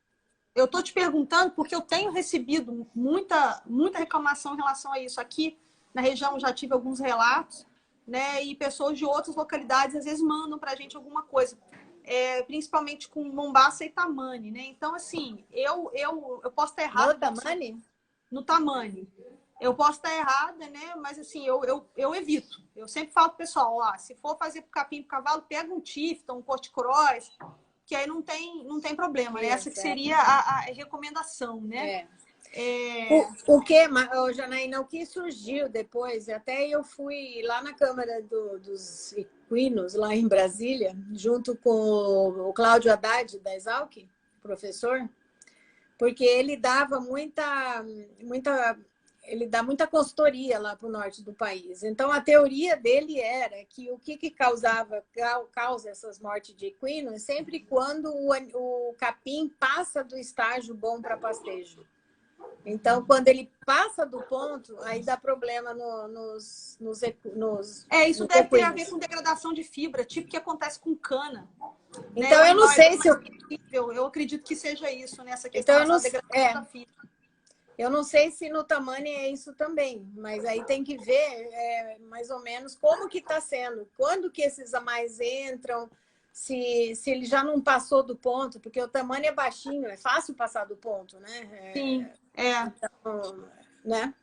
Eu estou te perguntando porque eu tenho recebido muita reclamação em relação a isso. Aqui na região já tive alguns relatos, né? E pessoas de outras localidades às vezes mandam para a gente alguma coisa. Principalmente com Mombasa e Tammany, né? Então, assim, eu posso estar errada. No Tammany? No Tammany. Eu posso estar errada, né? Mas, assim, eu evito. Eu sempre falo pro pessoal, se for fazer pro capim, pro cavalo, pega um Tifton, um corticross, que aí não tem problema, né? Essa que seria a recomendação, né? O que, Janaína, o que surgiu depois, até eu fui lá na Câmara dos Equinos, lá em Brasília, junto com o Cláudio Haddad, da Exalc, professor, porque ele dava ele dá muita consultoria lá para o norte do país. Então, a teoria dele era que o que causa essas mortes de equino é sempre quando o capim passa do estágio bom para pastejo. Então, quando ele passa do ponto, aí dá problema nos isso deve ter a ver com degradação de fibra, tipo que acontece com cana. Então, né? Eu não sei se eu acredito que seja isso, nessa questão da degradação da fibra. Eu não sei se no tamanho é isso também, mas aí tem que ver mais ou menos como que está sendo, quando que esses a mais entram, se ele já não passou do ponto, porque o tamanho é baixinho, é fácil passar do ponto, né? Sim, Então, né?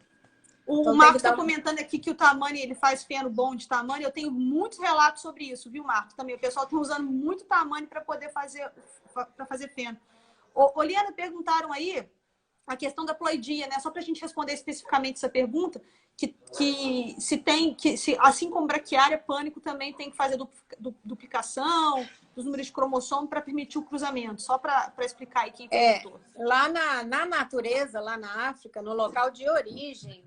O Marcos está comentando aqui que o tamanho, ele faz feno bom de tamanho. Eu tenho muitos relatos sobre isso, viu, Marcos? Também o pessoal está usando muito tamanho para poder fazer feno. Liana, perguntaram aí a questão da ploidia, né? Só para a gente responder especificamente essa pergunta, se assim como braquiária, pânico também tem que fazer duplicação dos números de cromossomo para permitir o cruzamento. Só para explicar aí quem perguntou. Lá na natureza, lá na África, no local de origem,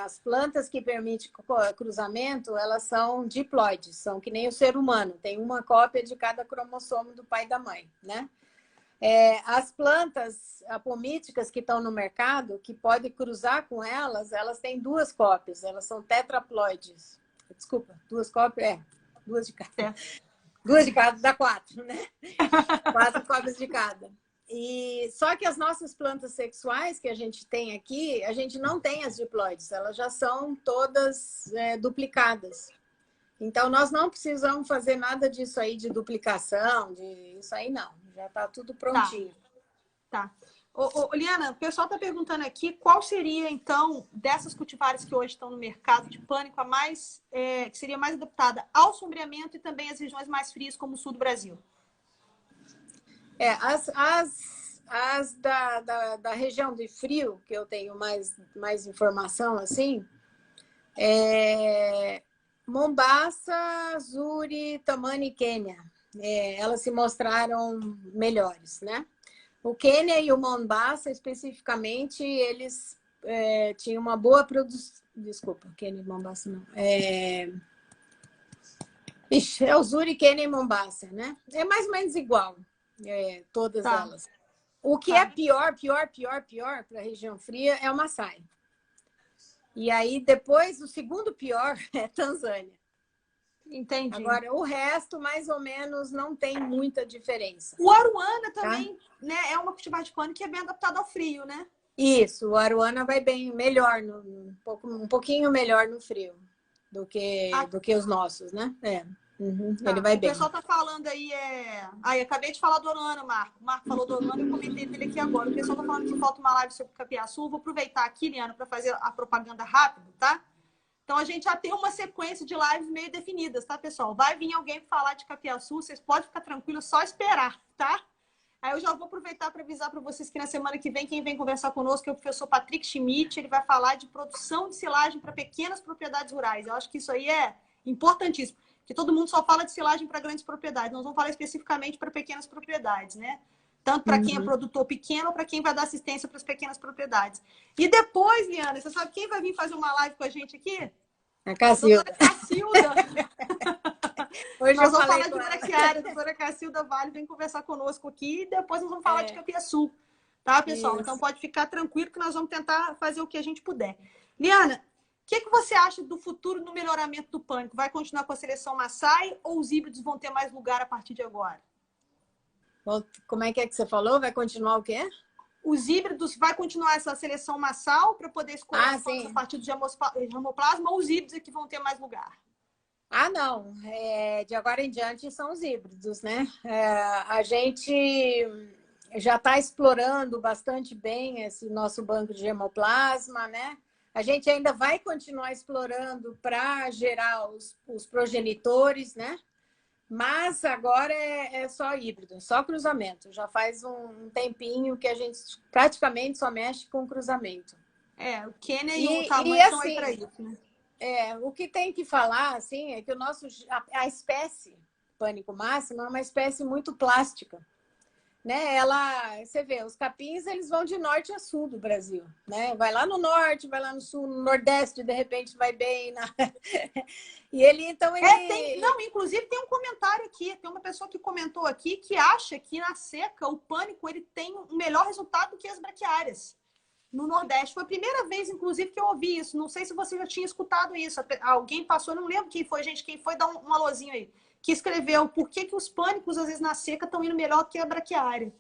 as plantas que permitem cruzamento, elas são diploides, são que nem o ser humano, tem uma cópia de cada cromossomo do pai e da mãe, né? As plantas apomíticas que estão no mercado, que pode cruzar com elas têm duas cópias, elas são tetraploides. Desculpa, duas cópias, duas de cada. Duas de cada dá 4, né? 4 cópias de cada. Só que as nossas plantas sexuais que a gente tem aqui, a gente não tem as diploides, elas já são todas duplicadas. Então, nós não precisamos fazer nada disso aí de duplicação, isso aí não. Já está tudo prontinho. Tá. Liana, o pessoal está perguntando aqui qual seria, então, dessas cultivares que hoje estão no mercado de pânico, a mais que seria mais adaptada ao sombreamento e também às regiões mais frias, como o sul do Brasil. As da região de frio, que eu tenho mais informação, assim, Mombasa, Zuri, Tamani e Quênia. Elas se mostraram melhores, né? O Quênia e o Mombasa, especificamente, eles tinham uma boa produção. Desculpa, Quênia e Mombasa não. É o Zuri, Quênia e Mombasa, né? É mais ou menos igual, todas elas. O que é pior para a região fria é o Maasai. E aí, depois, o segundo pior é Tanzânia. Entendi. Agora, o resto, mais ou menos, não tem muita diferença. O Aruana também, né? É uma cultivar de pânico que é bem adaptada ao frio, né? Isso, o Aruana vai bem melhor, um pouquinho melhor no frio do que os nossos, né? Ele vai bem. O pessoal tá falando aí, eu acabei de falar do Aruana, Marco. O Marco falou do Aruana, eu comentei dele aqui agora. O pessoal tá falando que falta uma live sobre capiaçu. Vou aproveitar aqui, Liana, para fazer a propaganda rápida, tá? Então, a gente já tem uma sequência de lives meio definidas, tá, pessoal? Vai vir alguém falar de capiaçu, vocês podem ficar tranquilos, só esperar, tá? Aí eu já vou aproveitar para avisar para vocês que na semana que vem, quem vem conversar conosco é o professor Patrick Schmidt, ele vai falar de produção de silagem para pequenas propriedades rurais. Eu acho que isso aí é importantíssimo, porque todo mundo só fala de silagem para grandes propriedades, nós vamos falar especificamente para pequenas propriedades, né? Tanto para quem é produtor pequeno ou para quem vai dar assistência para as pequenas propriedades. E depois, Liana, você sabe quem vai vir fazer uma live com a gente aqui? A Cacilda. A doutora Cacilda. Hoje nós vamos falar de braquiária. A doutora Cacilda Vale vem conversar conosco aqui e depois nós vamos falar de capiaçu. Tá, pessoal? Isso. Então pode ficar tranquilo que nós vamos tentar fazer o que a gente puder. Liana, o que você acha do futuro no melhoramento do pânico? Vai continuar com a seleção Maasai ou os híbridos vão ter mais lugar a partir de agora? Como é que você falou? Vai continuar o quê? Os híbridos, vai continuar essa seleção massal para poder escolher a partir do germoplasma ou os híbridos é que vão ter mais lugar? Não. De agora em diante são os híbridos, né? A gente já está explorando bastante bem esse nosso banco de germoplasma, né? A gente ainda vai continuar explorando para gerar os progenitores, né? Mas agora é só híbrido, só cruzamento. Já faz um tempinho que a gente praticamente só mexe com cruzamento. O Quênia e o E tamanho estão aí para assim, isso, né? o que tem que falar assim, é que a espécie pânico máximo é uma espécie muito plástica. Né? Você vê, os capins eles vão de norte a sul do Brasil, né? Vai lá no norte, vai lá no sul, no nordeste, de repente vai bem. E então ele. Não, inclusive tem um comentário aqui, tem uma pessoa que comentou aqui que acha que na seca o pânico ele tem um melhor resultado do que as braquiárias no Nordeste. Foi a primeira vez, inclusive, que eu ouvi isso. Não sei se você já tinha escutado isso. Alguém passou, não lembro quem foi, gente, quem foi, dá um alôzinho aí. Que escreveu por que os pânicos, às vezes, na seca estão indo melhor que a braquiária.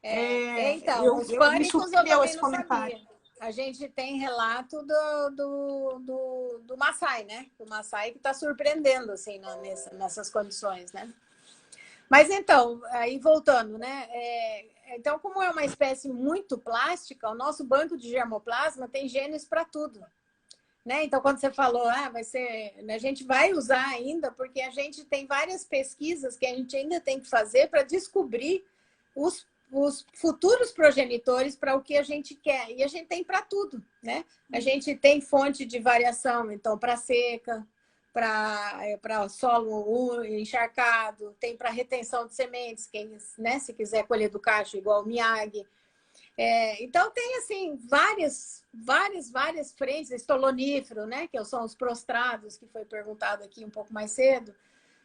Então, os pânicos eu também esse não comentário. sabia. A gente tem relato do Maasai, né? O Maasai que está surpreendendo, assim, nessas condições, né? Mas então, aí voltando, né? Então, como é uma espécie muito plástica, o nosso banco de germoplasma tem genes para tudo. Né? Então, quando você falou, vai ser, a gente vai usar ainda, porque a gente tem várias pesquisas que a gente ainda tem que fazer para descobrir os futuros progenitores para o que a gente quer. E a gente tem para tudo, né? A gente tem fonte de variação, então, para seca, para solo encharcado, tem para retenção de sementes, quem, né, se quiser colher do cacho, igual o Miyagi. Então, tem, assim, várias frentes, estolonífero, né, que são os prostrados, que foi perguntado aqui um pouco mais cedo.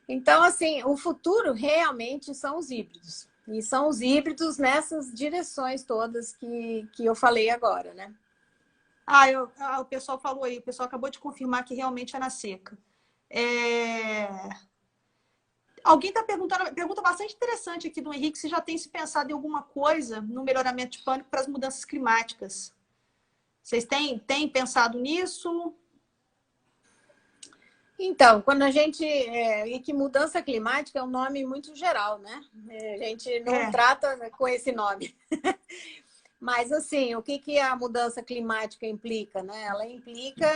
Então, assim, o futuro realmente são os híbridos. E são os híbridos nessas direções todas que eu falei agora, né? O pessoal falou aí, o pessoal acabou de confirmar que realmente é na seca. Alguém está perguntando, uma pergunta bastante interessante aqui do Henrique, se já tem se pensado em alguma coisa no melhoramento de pânico para as mudanças climáticas. Vocês têm pensado nisso? Então, quando a gente... e que mudança climática é um nome muito geral, né? A gente não trata com esse nome. Mas, assim, o que a mudança climática implica, né? Ela implica,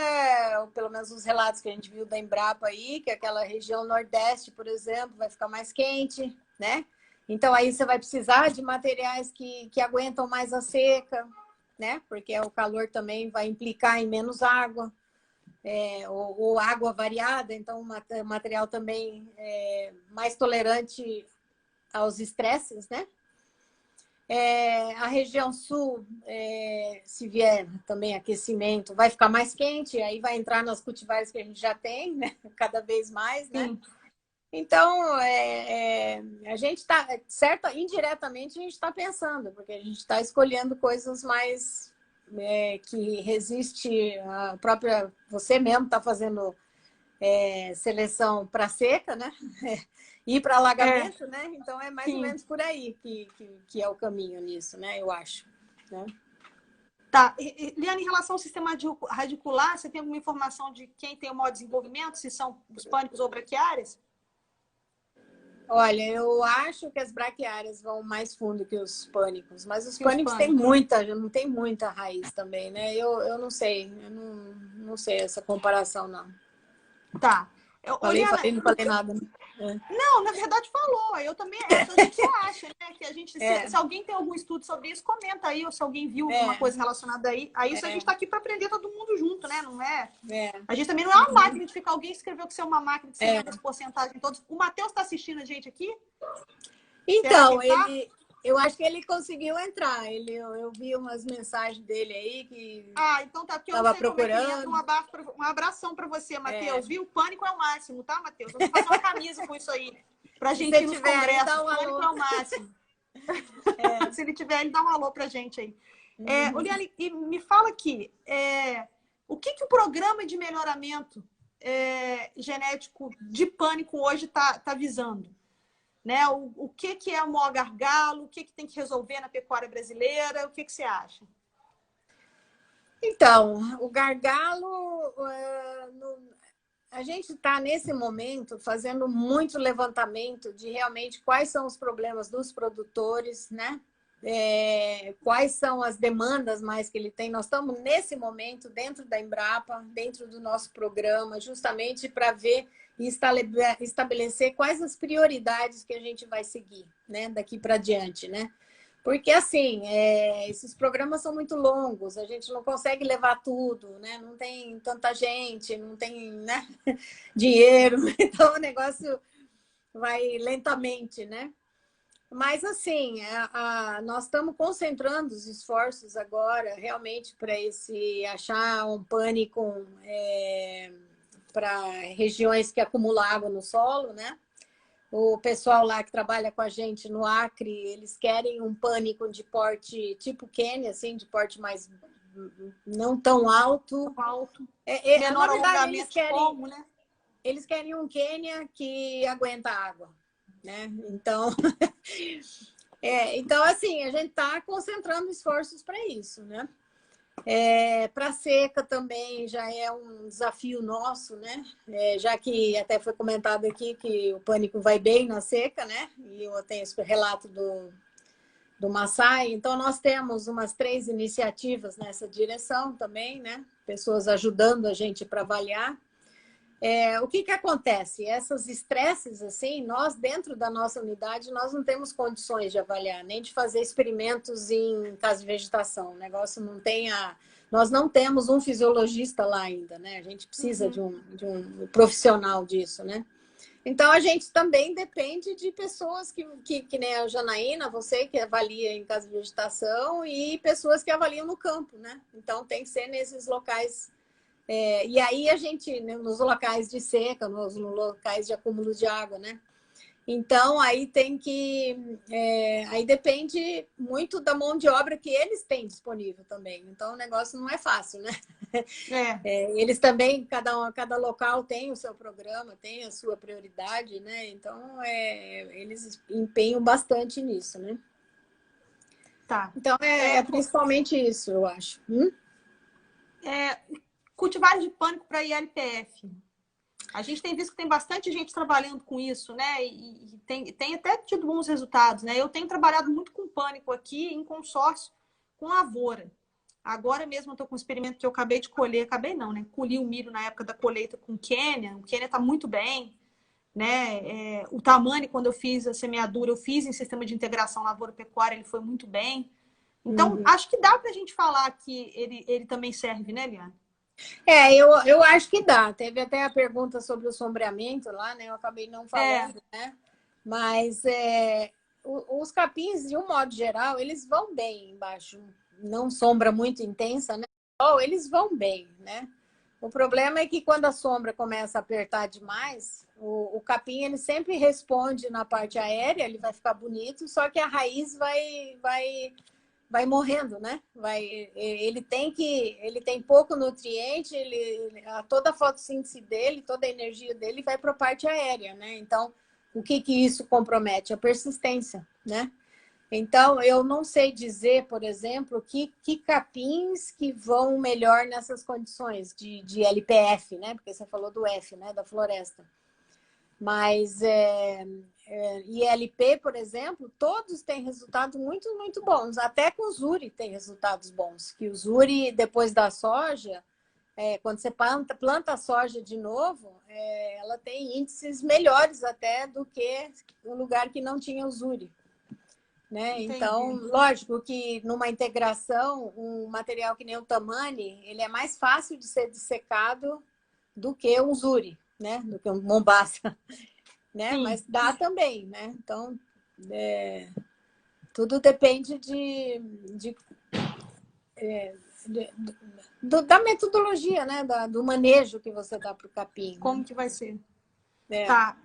pelo menos os relatos que a gente viu da Embrapa aí, que aquela região nordeste, por exemplo, vai ficar mais quente, né? Então, aí você vai precisar de materiais que aguentam mais a seca, né? Porque o calor também vai implicar em menos água, ou água variada, então o material também mais tolerante aos estresses, né? A região sul, se vier também aquecimento, vai ficar mais quente, aí vai entrar nas cultivares que a gente já tem, né? Cada vez mais, né? Sim. Então, a gente está, indiretamente, a gente está pensando, porque a gente está escolhendo coisas mais que resiste a própria... Você mesmo está fazendo seleção para seca, né? E para alagamento, né? Então é mais ou menos por aí que é o caminho nisso, né? Eu acho. Né? Tá. Liana, em relação ao sistema radicular, você tem alguma informação de quem tem o maior desenvolvimento, se são os pânicos ou braquiárias? Olha, eu acho que as braquiárias vão mais fundo que os pânicos, mas os pânicos têm não tem muita raiz também, né? Eu não sei, não sei essa comparação, não. Tá. Não falei nada. Né? Não, na verdade falou. Eu também, a gente só acha, né? Que a gente, se alguém tem algum estudo sobre isso, comenta aí, ou se alguém viu alguma coisa relacionada a isso, a gente está aqui para aprender todo mundo junto, né? Não é? A gente também não é uma máquina de ficar. Alguém escreveu que você é uma máquina de saber as porcentagens todas. O Matheus está assistindo a gente aqui? Então, eu acho que ele conseguiu entrar. Eu vi umas mensagens dele aí que... então tá, porque eu estava procurando. Um abração para você, Matheus. Viu? O pânico é o máximo, tá, Matheus? Vamos fazer uma camisa com isso aí. Pra gente ir nos congressos. O pânico é o máximo. Se ele tiver, ele dá um alô pra gente aí. Liane, e me fala aqui, o que o programa de melhoramento genético de pânico hoje tá visando? Né? O que é o maior gargalo? O que tem que resolver na pecuária brasileira? O que você acha? Então, o gargalo... A gente está, nesse momento, fazendo muito levantamento de realmente quais são os problemas dos produtores, né? quais são as demandas mais que ele tem. Nós estamos, nesse momento, dentro da Embrapa, dentro do nosso programa, justamente para ver e estabelecer quais as prioridades que a gente vai seguir, né, daqui para diante, né? Porque, assim, esses programas são muito longos, a gente não consegue levar tudo, né? Não tem tanta gente, não tem, né, dinheiro, então o negócio vai lentamente, né? Mas, assim, nós estamos concentrando os esforços agora, realmente, para achar um pânico para regiões que acumulam água no solo, né? O pessoal lá que trabalha com a gente no Acre, eles querem um pânico de porte tipo Quênia, assim, de porte mais não tão alto. Menor Na verdade, alongamento como, né? Eles querem um Quênia que aguenta água, né? Então, então assim, a gente está concentrando esforços para isso, né? Para a seca também já é um desafio nosso, né? Já que até foi comentado aqui que o pânico vai bem na seca, né? E eu tenho esse relato do Massai. Então, nós temos umas 3 iniciativas nessa direção também, né? Pessoas ajudando a gente para avaliar. O que acontece? Essas estresses, assim, nós, dentro da nossa unidade, nós não temos condições de avaliar, nem de fazer experimentos em caso de vegetação. O negócio não tem Nós não temos um fisiologista lá ainda, né? A gente precisa de um profissional disso, né? Então, a gente também depende de pessoas que nem a Janaína, você que avalia em caso de vegetação, e pessoas que avaliam no campo, né? Então, tem que ser nesses locais. E aí a gente, né, nos locais de seca, nos locais de acúmulo de água, né? Então, aí tem que... aí depende muito da mão de obra que eles têm disponível também. Então, o negócio não é fácil, né? Eles também, cada local tem o seu programa, tem a sua prioridade, né? Então, eles empenham bastante nisso, né? Tá. Então, principalmente isso, eu acho. Cultivares de pânico para ILPF. A gente tem visto que tem bastante gente trabalhando com isso, né? E tem até tido bons resultados, né? Eu tenho trabalhado muito com pânico aqui em consórcio com lavoura. Agora mesmo eu estou com um experimento que eu acabei de colher. Acabei não, né? Colhi o milho na época da colheita com Quênia. O Quênia está muito bem, né? O Tamani, quando eu fiz a semeadura, eu fiz em sistema de integração lavoura-pecuária, ele foi muito bem. Então, acho que dá para a gente falar que ele também serve, né, Liana? Eu acho que dá. Teve até a pergunta sobre o sombreamento lá, né? Eu acabei não falando, né? Mas os capins, de um modo geral, eles vão bem embaixo. Não sombra muito intensa, né? Eles vão bem, né? O problema é que quando a sombra começa a apertar demais, o capim ele sempre responde na parte aérea, ele vai ficar bonito, só que a raiz vai morrendo, né? Ele tem pouco nutriente, toda a fotossíntese dele, toda a energia dele vai para a parte aérea, né? Então, o que isso compromete? A persistência, né? Então, eu não sei dizer, por exemplo, que capins que vão melhor nessas condições de LPF, né? Porque você falou do F, né? Da floresta. Mas ILP, por exemplo, todos têm resultados muito, muito bons. Até com o Zuri tem resultados bons. Que o Zuri, depois da soja, quando você planta a soja de novo, ela tem índices melhores até do que o lugar que não tinha o Zuri. Né? Então, lógico que numa integração, um material que nem o Tamani, ele é mais fácil de ser dissecado do que um Zuri, né? Do que um Mombasa. Né? Mas dá também, né? Então, tudo depende da metodologia, né? Do manejo que você dá para o capim. Como que vai ser? Tá.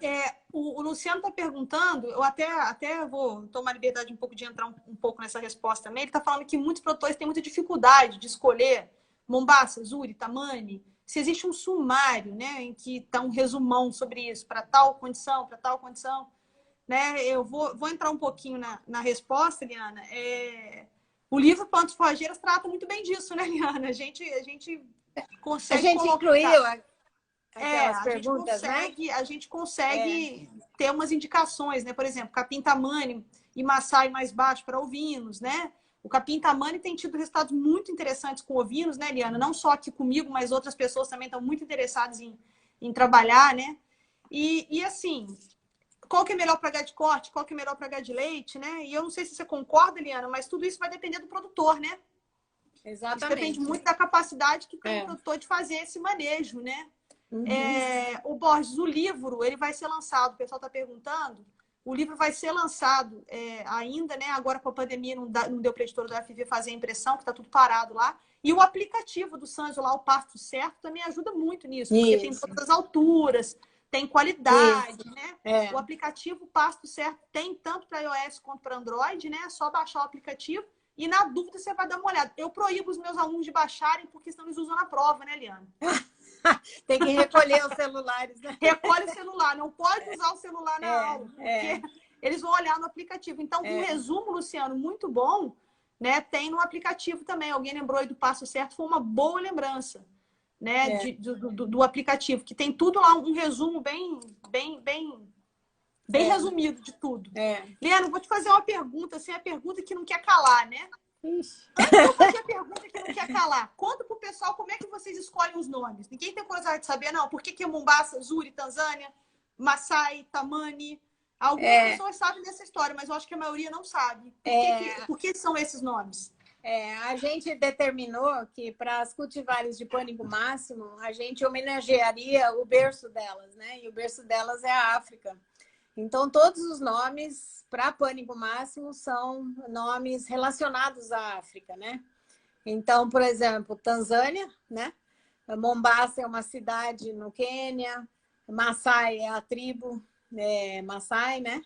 O Luciano está perguntando, eu até vou tomar liberdade um pouco de entrar um pouco nessa resposta também. Ele está falando que muitos produtores têm muita dificuldade de escolher Mombasa, Zuri, Tamani. Se existe um sumário, né, em que está um resumão sobre isso, para tal condição, né? Eu vou entrar um pouquinho na resposta, Liana. O livro Plantas Forrageiras trata muito bem disso, né, Liana? A gente consegue a gente colocar... incluiu aquelas perguntas, a gente consegue ter umas indicações, né? Por exemplo, capim Tamani, e Maçai mais baixo para ovinos, né? O capim tamani tem tido resultados muito interessantes com ovinos, né, Eliana? Não só aqui comigo, mas outras pessoas também estão muito interessadas em trabalhar, né? E assim, qual que é melhor para gado de corte, qual que é melhor para gado de leite, né? E eu não sei se você concorda, Eliana, mas tudo isso vai depender do produtor, né? Exatamente. Isso depende muito da capacidade que tem o produtor de fazer esse manejo, né? Uhum. O Borges, o livro, ele vai ser lançado, o pessoal está perguntando, o livro vai ser lançado ainda, né? Agora com a pandemia não deu para a editora da FV fazer a impressão, que está tudo parado lá. E o aplicativo do Sanjo lá, o Pasto Certo, também ajuda muito nisso, porque tem todas as alturas, tem qualidade, né? O aplicativo Pasto Certo tem tanto para iOS quanto para Android, né? É só baixar o aplicativo e na dúvida você vai dar uma olhada. Eu proíbo os meus alunos de baixarem porque senão eles usam na prova, né, Liana? Tem que recolher os celulares, né? Recolhe o celular, não pode usar o celular na aula, porque eles vão olhar no aplicativo. Então, um resumo, Luciano, muito bom, né? Tem no aplicativo também. Alguém lembrou aí do Passo Certo, foi uma boa lembrança, né? Do aplicativo, que tem tudo lá, um resumo bem resumido de tudo. Liana, vou te fazer uma pergunta, assim, a pergunta que não quer calar, né? Antes de eu fazer a pergunta que não quer calar, conta pro pessoal como é que vocês escolhem os nomes. Ninguém tem curiosidade de saber, não. Por que Mombasa, Zuri, Tanzânia, Maçai, Tamani? Algumas pessoas sabem dessa história, mas eu acho que a maioria não sabe. Por que são esses nomes? A gente determinou que para as cultivares de pânico máximo, a gente homenagearia o berço delas, né? E o berço delas é a África. Então, todos os nomes para pânico máximo são nomes relacionados à África, né? Então, por exemplo, Tanzânia, né? Mombasa é uma cidade no Quênia, Maçai é a tribo Maçai, né?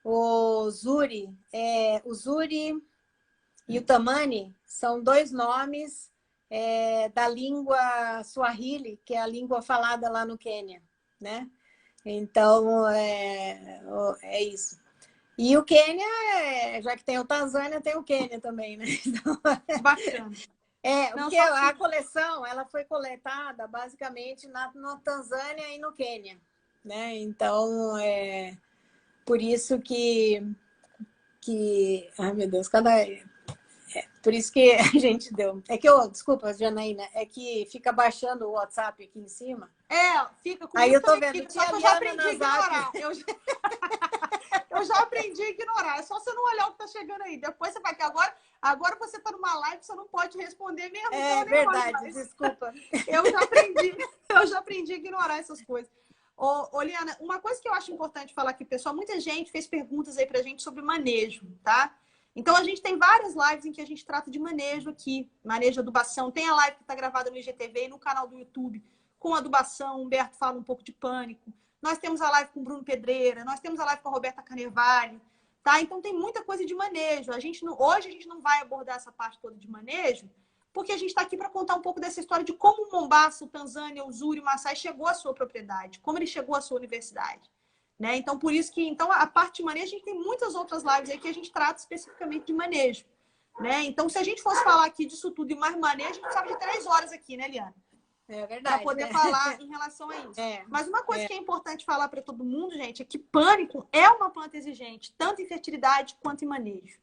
O Zuri e o Tamani são dois nomes da língua Swahili, que é a língua falada lá no Quênia, né? Então, é isso. E o Quênia, já que tem o Tanzânia, tem o Quênia também, né? Então, bacana. Porque a coleção ela foi coletada basicamente na Tanzânia e no Quênia, né? Então, por isso que... Ai, meu Deus, por isso que a gente deu... Desculpa, Janaína, é que fica baixando o WhatsApp aqui em cima. Fica comigo. Aí eu tô vendo só que eu já aprendi a ignorar. Eu já aprendi a ignorar. É só você não olhar o que tá chegando aí. Depois você vai que agora você tá numa live, você não pode responder mesmo. É verdade, desculpa. Eu já aprendi a ignorar essas coisas. Ô, Liana, uma coisa que eu acho importante falar aqui, pessoal, muita gente fez perguntas aí pra gente sobre manejo, tá? Então, a gente tem várias lives em que a gente trata de manejo aqui, manejo de adubação. Tem a live que está gravada no IGTV e no canal do YouTube com adubação. O Humberto fala um pouco de pânico. Nós temos a live com o Bruno Pedreira, nós temos a live com a Roberta Carnevale, tá? Então, tem muita coisa de manejo. Hoje a gente não vai abordar essa parte toda de manejo, porque a gente está aqui para contar um pouco dessa história de como o Mombasa, o Tanzânia, o Zuri, o Maçai chegou à sua propriedade, como ele chegou à sua universidade. Né? Então, por isso que a parte de manejo, a gente tem muitas outras lives aí que a gente trata especificamente de manejo. Né? Então, se a gente fosse falar aqui disso tudo e mais manejo, a gente precisava de 3 horas aqui, né, Liana? É verdade. Para poder falar em relação a isso. Mas uma coisa que é importante falar para todo mundo, gente, é que pânico é uma planta exigente, tanto em fertilidade quanto em manejo.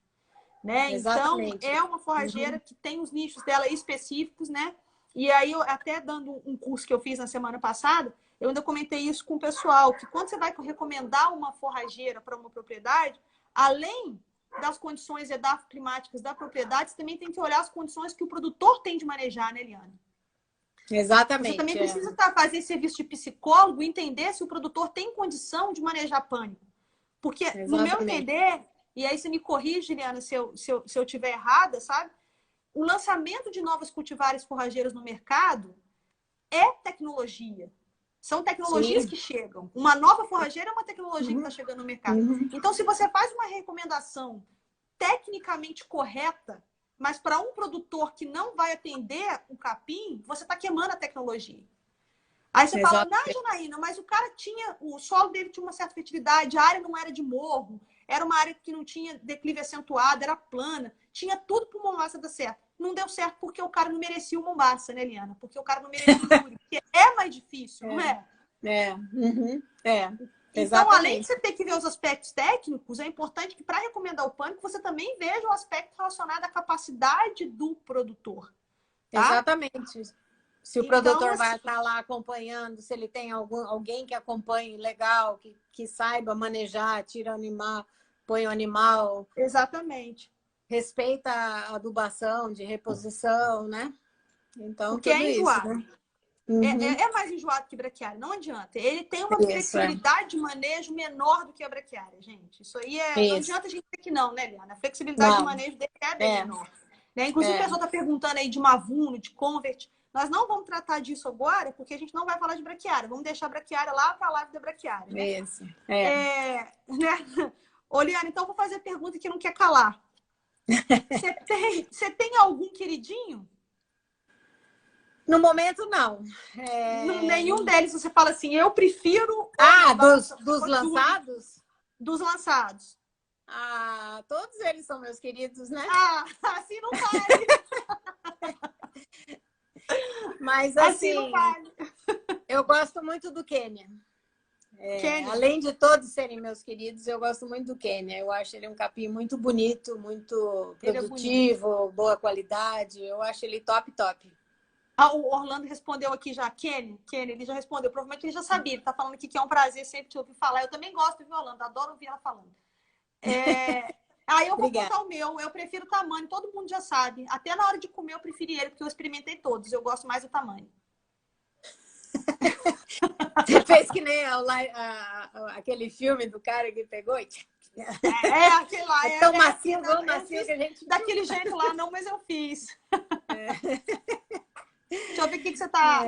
Né? Então, é uma forrageira que tem os nichos dela específicos, né? E aí, eu até dando um curso que eu fiz na semana passada, eu ainda comentei isso com o pessoal, que quando você vai recomendar uma forrageira para uma propriedade, além das condições edafoclimáticas da propriedade, você também tem que olhar as condições que o produtor tem de manejar, né, Eliana? Exatamente. Você também precisa fazer esse serviço de psicólogo e entender se o produtor tem condição de manejar pânico. Porque, no meu entender, e aí você me corrige, Eliana, se eu estiver errada, sabe? O lançamento de novas cultivares forrageiras no mercado é tecnologia. São tecnologias que chegam. Uma nova forrageira é uma tecnologia que está chegando no mercado. Então, se você faz uma recomendação tecnicamente correta, mas para um produtor que não vai atender o capim, você está queimando a tecnologia. Aí você fala, não, Janaína, mas o solo dele tinha uma certa fertilidade, a área não era de morro, era uma área que não tinha declive acentuado, era plana, tinha tudo para o Mombasa dar certo. Não deu certo porque o cara não merecia o Mombasa, né, Liana? Porque o cara não merecia o Zuri, porque é mais difícil, não é? Então, além de Exatamente. você ter que ver os aspectos técnicos, é importante que, para recomendar o pânico, você também veja o aspecto relacionado à capacidade do produtor, tá? Exatamente. Se o Então, produtor vai assim, estar lá acompanhando, se ele tem alguém que acompanhe legal, que saiba manejar, tira o animal, põe o animal, exatamente. respeita a adubação de reposição, né? Então, Porque tudo é isso, enjoado. né? Uhum. É mais enjoado que braquiária, não adianta. Ele tem uma Isso, é. flexibilidade de manejo menor do que a braquiária, gente. Isso aí é. Não Isso. adianta a gente dizer que não, né, Liana? A flexibilidade de Não, manejo dele é bem é, menor. Né? Inclusive, o é, pessoal está perguntando aí de Mavuno, de Convert. Nós não vamos tratar disso agora, porque a gente não vai falar de braquiária. Vamos deixar a braquiária lá para a live da braquiária, né? isso. É. Né? Ô, Liana, então eu vou fazer a pergunta que não quer calar. Você tem algum queridinho? No momento, não. É... Nenhum deles você fala assim, eu prefiro o Ah, Nobasa dos lançados? dos lançados. Ah, todos eles são meus queridos, né? Ah, assim não vale. Mas, Assim não assim, vale. eu gosto muito do Quênia. Kênia. Além de todos serem meus queridos, eu gosto muito do Quênia. Eu acho ele um capim muito bonito, muito Ele é bonito. produtivo, boa qualidade. Eu acho ele top, top. Ah, o Orlando respondeu aqui já. Kênia, ele já respondeu. Provavelmente ele já sabia. Ele tá falando aqui que é um prazer sempre te ouvir falar. Eu também gosto, viu, Orlando? Adoro ouvir ela falando. Aí eu vou Obrigada. contar o meu. Eu prefiro o tamanho. Todo mundo já sabe. Até na hora de comer eu preferi ele, porque eu experimentei todos. Eu gosto mais do tamanho. Você fez que nem aquele filme do cara que pegou e... Aquele lá. É tão macio, tão Eu macio fiz que a gente... daquele jeito lá, não, mas eu fiz. Deixa eu ver o que você tá.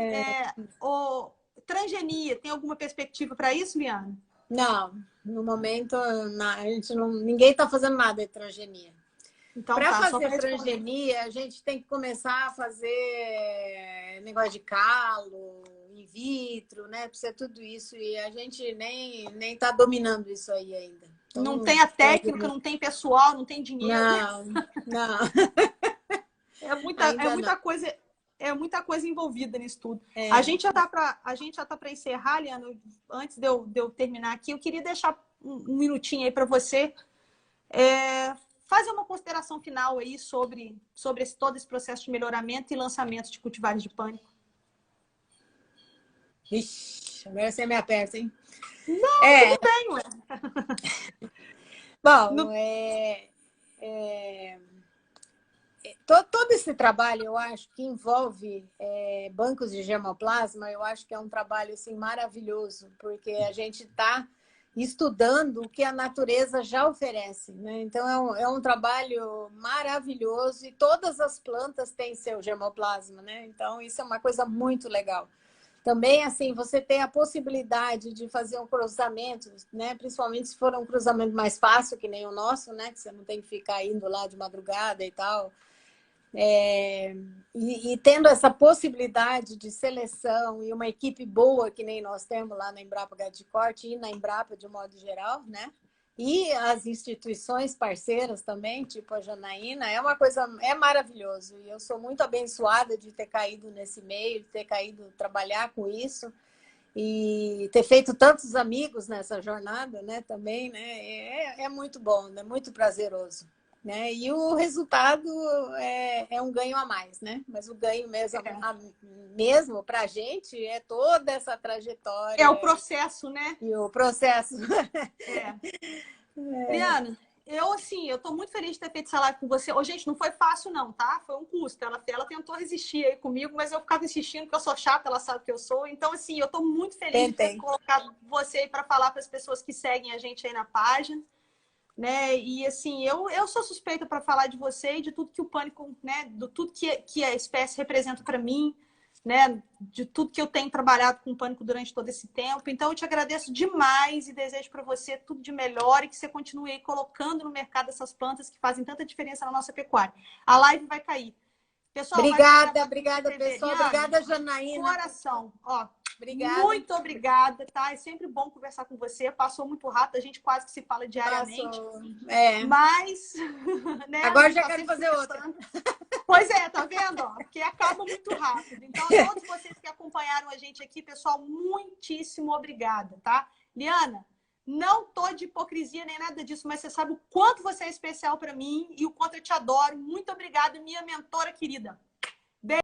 Transgenia, tem alguma perspectiva para isso, Liana? Não, no momento a gente não, ninguém está fazendo nada de transgenia. Então Para tá, só fazer para responder. transgenia, a gente tem que começar a fazer negócio de calo, in vitro, né? Precisa tudo isso. E a gente nem está dominando isso aí ainda. Então, Não tem a técnica, não tem pessoal, não tem dinheiro. Não, não. É Ainda muita não. coisa. É muita coisa envolvida nisso tudo. É. A gente já tá para encerrar, Liana. Antes de eu terminar aqui, eu queria deixar um minutinho aí para você fazer uma consideração final aí sobre todo esse processo de melhoramento e lançamento de cultivares de pânico. Ixi, agora você me aperta, hein? Não, tudo bem, ué. Bom, todo esse trabalho, eu acho, que envolve bancos de germoplasma, eu acho que é um trabalho assim, maravilhoso, porque a gente está estudando o que a natureza já oferece, né? Então, é um trabalho maravilhoso e todas as plantas têm seu germoplasma, né? Então, isso é uma coisa muito legal. Também, assim, você tem a possibilidade de fazer um cruzamento, né? Principalmente se for um cruzamento mais fácil, que nem o nosso, né? Que você não tem que ficar indo lá de madrugada e tal. E tendo essa possibilidade de seleção e uma equipe boa, que nem nós temos lá na Embrapa Gado de Corte e na Embrapa de modo geral, né? E as instituições parceiras também, tipo a Janaína, é uma coisa, é maravilhoso. E eu sou muito abençoada de ter caído nesse meio, de ter caído trabalhar com isso e ter feito tantos amigos nessa jornada, né? Também, né? É muito bom, é muito prazeroso. Né? E o resultado é um ganho a mais, né? Mas o ganho mesmo para a gente é toda essa trajetória. É o processo, né? E o processo. Liana, eu tô muito feliz de ter feito essa live com você. Ô, gente, não foi fácil, não, tá? Foi um custo. Ela tentou resistir aí comigo, mas eu ficava insistindo porque eu sou chata, ela sabe que eu sou. Então, assim, eu tô muito feliz de ter colocado você aí para falar para as pessoas que seguem a gente aí na página. Né? E assim, eu sou suspeita para falar de você e de tudo que o pânico, né? De tudo que a espécie representa para mim, né? De tudo que eu tenho trabalhado com o pânico durante todo esse tempo. Então, eu te agradeço demais e desejo para você tudo de melhor e que você continue aí colocando no mercado essas plantas que fazem tanta diferença na nossa pecuária. A live vai cair. Pessoal, obrigada, pessoal. Obrigada, Janaína. Coração, ó. Obrigada. Muito obrigada, tá? É sempre bom conversar com você. Passou muito rápido, a gente quase que se fala diariamente. Mas, né? Agora já quero fazer outra. Pois é, tá vendo? Ó, porque acaba muito rápido. Então, todos vocês que acompanharam a gente aqui, pessoal, muitíssimo obrigada, tá? Liana, Não tô de hipocrisia nem nada disso, mas você sabe o quanto você é especial para mim e o quanto eu te adoro. Muito obrigada, minha mentora querida.